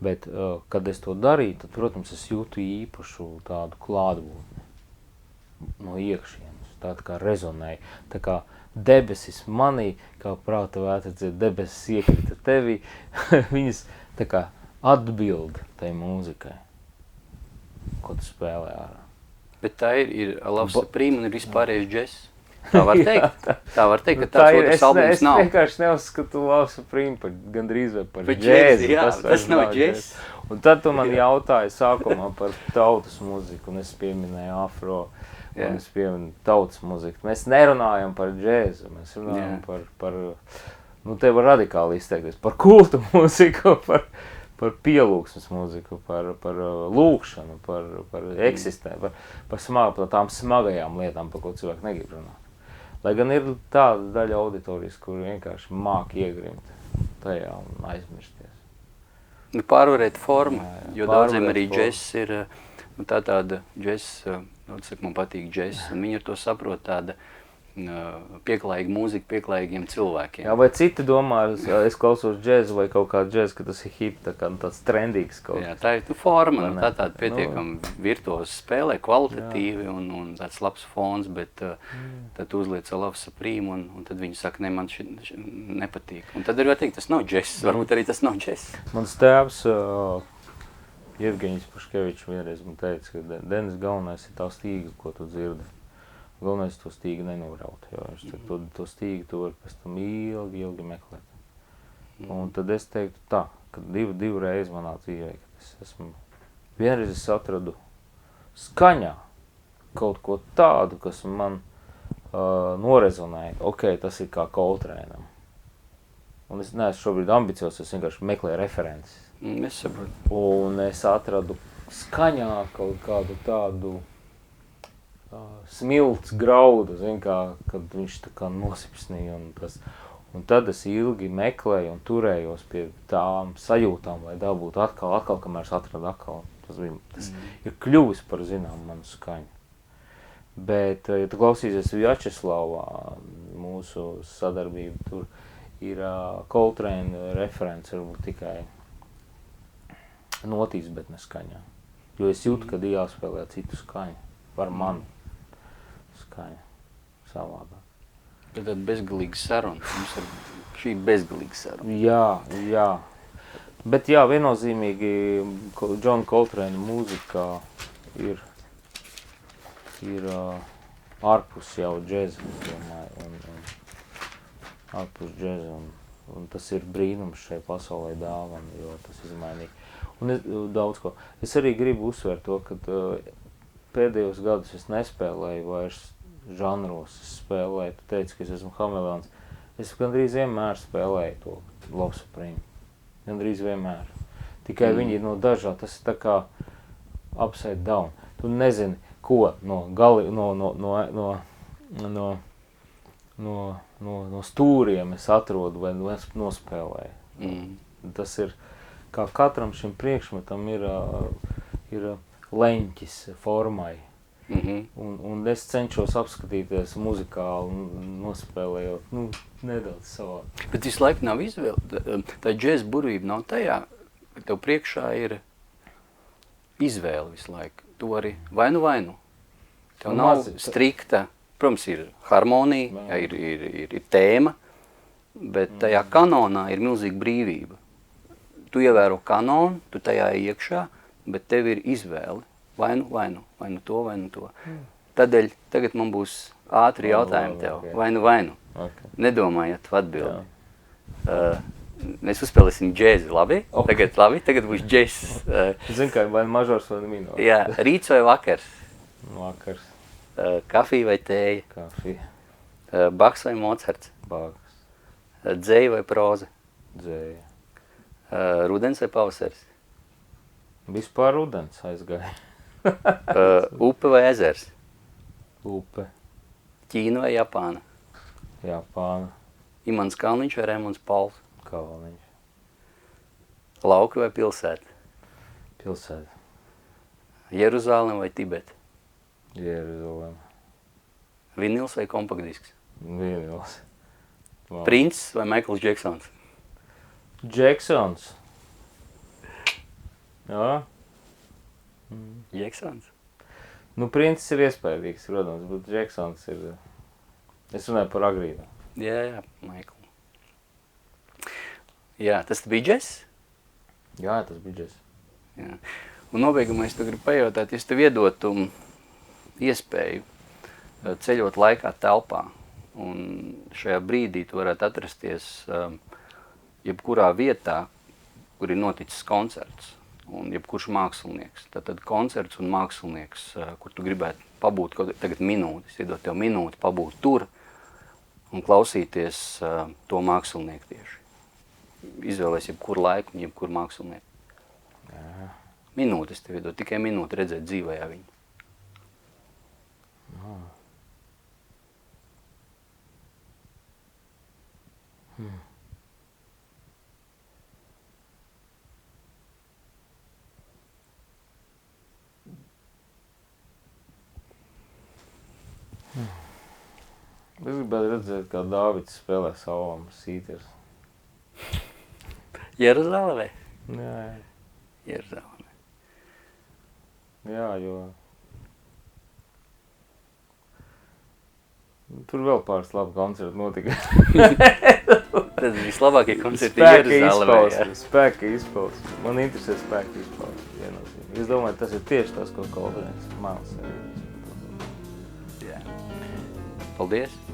Bet, kad es to darīju, tad, protams, es jūtu īpašu tādu klātbūtni no iekšienes, tāda kā rezonēja, tā kā debesis manī, kā prāta vētra dzied, debesis iekrita tevī, viņas tā kā atbild tai mūzikai, ko tu spēlē ārā. Bet tā ir Love Supreme un ir vispārējais džess. Tā var teikt. Tā var teikt, ka tāds otrs albums nav. Es vienkārši neuzskatu Love Supreme par gandrīz vai par džēzi. Jā, tas nav džess. Un tad tu man jautāji sākumā par tautas muziku, un es pieminēju afro, un es pieminēju tautas muziku. Mēs nerunājam par džēzu, mēs runājam par nu, te var radikāli izteikties, par kultu muziku, par pielūgsmes muziku, par lūkšanu, par eksistē, par tām smagajām lietām, par ko cilvēki negrib runāt. Lai gan ir tāda daļa auditorijas, kur vienkārši māk iegrimt tajā un aizmirsties. Pārvarēt formu, jo daudziem arī džess ir, tāda džess, daudz saka, man patīk džess, un viņi ar to saprot tāda pieklājīga mūzika pieklājīgiem cilvēkiem. Jā, vai citi domā, es klausos džēzu vai kaut kādu džēzu, ka tas ir hip, tā kā tāds trendīgs kaut kas. Jā, tā ir forma, tāda pietiekami virtuozi spēlē, kvalitatīvi un tāds labs fons, bet tad uzliec Love Supreme un tad viņi saka, ne, man nepatīk. Un tad arī var teikt, tas nav džess, varbūt arī tas nav džess. Mans tēvs, Jevgeņis Paškevičs vienreiz man teica, ka Denis, galvenais ir tā stīga, ko tu dzirdi. Galvenais to stīgu nenoraut, jo to stīgu tu vari pēc tam ilgi meklēt. Un tad es teiktu tā, ka divu reizi manā dzīvē, kad vienreiz es atradu skaņā kaut ko tādu, kas man norezonēja. Ok, tas ir kā Coltrane'am. Un es neesmu šobrīd ambicios, es vienkārši meklēju references. Es saprotu. Un es atradu skaņā kaut kādu tādu smilts graudu, kad viņš tā kā nosipsnīja un tad es ilgi meklēju un turējos pie tām sajūtām, lai dabūtu atkal, kamēr es atradu atkal. Tas ir kļuvis par zinām manu skaņu. Bet, ja tu klausīsies Vjačeslavā, mūsu sadarbību, tur ir Coltrane referents, varbūt tikai notīs, bet ne skaņā. Jo es jūtu, kad jāspēlē citu skaņu par manu skaņa savādā. Tad bezgalīga saruna. Mums ir šī bezgalīga saruna. Jā. Bet jā, viennozīmīgi John Coltrane mūzikā ir ārpus jau džeza, es domāju, un ārpus džeza, un tas ir brīnums šai pasaulē dāvana, jo tas izmainīja. Un daudz ko. Es arī gribu uzsvērt to, ka pēdējos gadus es nespēlēju vairs žanros, es spēlēju, tu teici, ka es esmu hameleons. Es gandrīz vienmēr spēlēju to Love Supreme. Gandrīz vienmēr. Tikai viņi ir no dažā, tas ir tā kā upside down. Tu nezini, ko no stūriem es atrodu vai nospēlēju. Tas ir, kā katram šim priekšmetam ir leņķis formai. Un es cenšos apskatīties muzikāli nospēlējot, nedaudz savā. Bet visu laiku nav izvēle. Tā džēza burvība nav tajā, ka tev priekšā ir izvēle visu laiku. Tu vari vainu. Tev nav strikta, protams, ir harmonija, ir tēma, bet tajā kanonā ir milzīga brīvība. Tu ievēro kanonu, tu tajā iekšā, bet tev ir izvēle. Vainu to. Tādēļ tagad man būs ātri jautājumi tev. Vainu. Okay. Nedomājiet, tu atbildi. Mēs uzspēlēsim džēzi, labi? Ok. Tagad būs džēzs. Zinu, kā vai mažors vai minors. Jā, rīts vai vakars? Vakars, Kafija vai tēja? kafija, Baks vai Mocarts? bāks, Dzēja vai proza? dzēja. Rudens vai pavasaris? Vispār rudens aizgāja. Upe vai ezers? Upe, Ķīna vai Japāna? Japāna, Imants Kalniņš vai Raimonds Pauls? Kalniņš, Lauki vai pilsēta? pilsēta, Jeruzālem vai Tibeta? Jeruzalem, Vinils vai kompaktdisks? Vienils. Wow. Princis vai Maikls Džeksons? Džeksons. Jā. Džeksons? Nu, princis ir iespējīgs, protams, bet Džeksons ir... Es runāju par agrīnu. Jā, Maikl. Jā, tas bija džess? Jā, tas bija džeks. Jā. Un nobeigumā es tev gribu pajautāt, ja tev iedotu iespēju ceļot laikā telpā, un šajā brīdī tu varētu atrasties jebkurā vietā, kur ir noticis koncerts, un jebkurš mākslinieks. Tad koncerts un mākslinieks, kur tu gribētu pabūt tagad minūtes, iedot tev minūti, pabūt tur un klausīties to mākslinieku tieši. Izvēlēs jebkuru laiku un jebkuru mākslinieku. Jā. Minūtes tev iedot, tikai minūti redzēt dzīvajā viņu. Es gribētu redzēt, kā Dāvids spēlē savam sīters. Jeruzālē? Jā, Jeruzālē. jā, jo... Tur vēl pāris labi koncerti notika. Tas vislabākie koncerti Jeruzālē. Spēka izpausme. Man interesē spēka izpausme. Es domāju, tas ir tieši tas, ko Kolbēns māls. Jā. Paldies!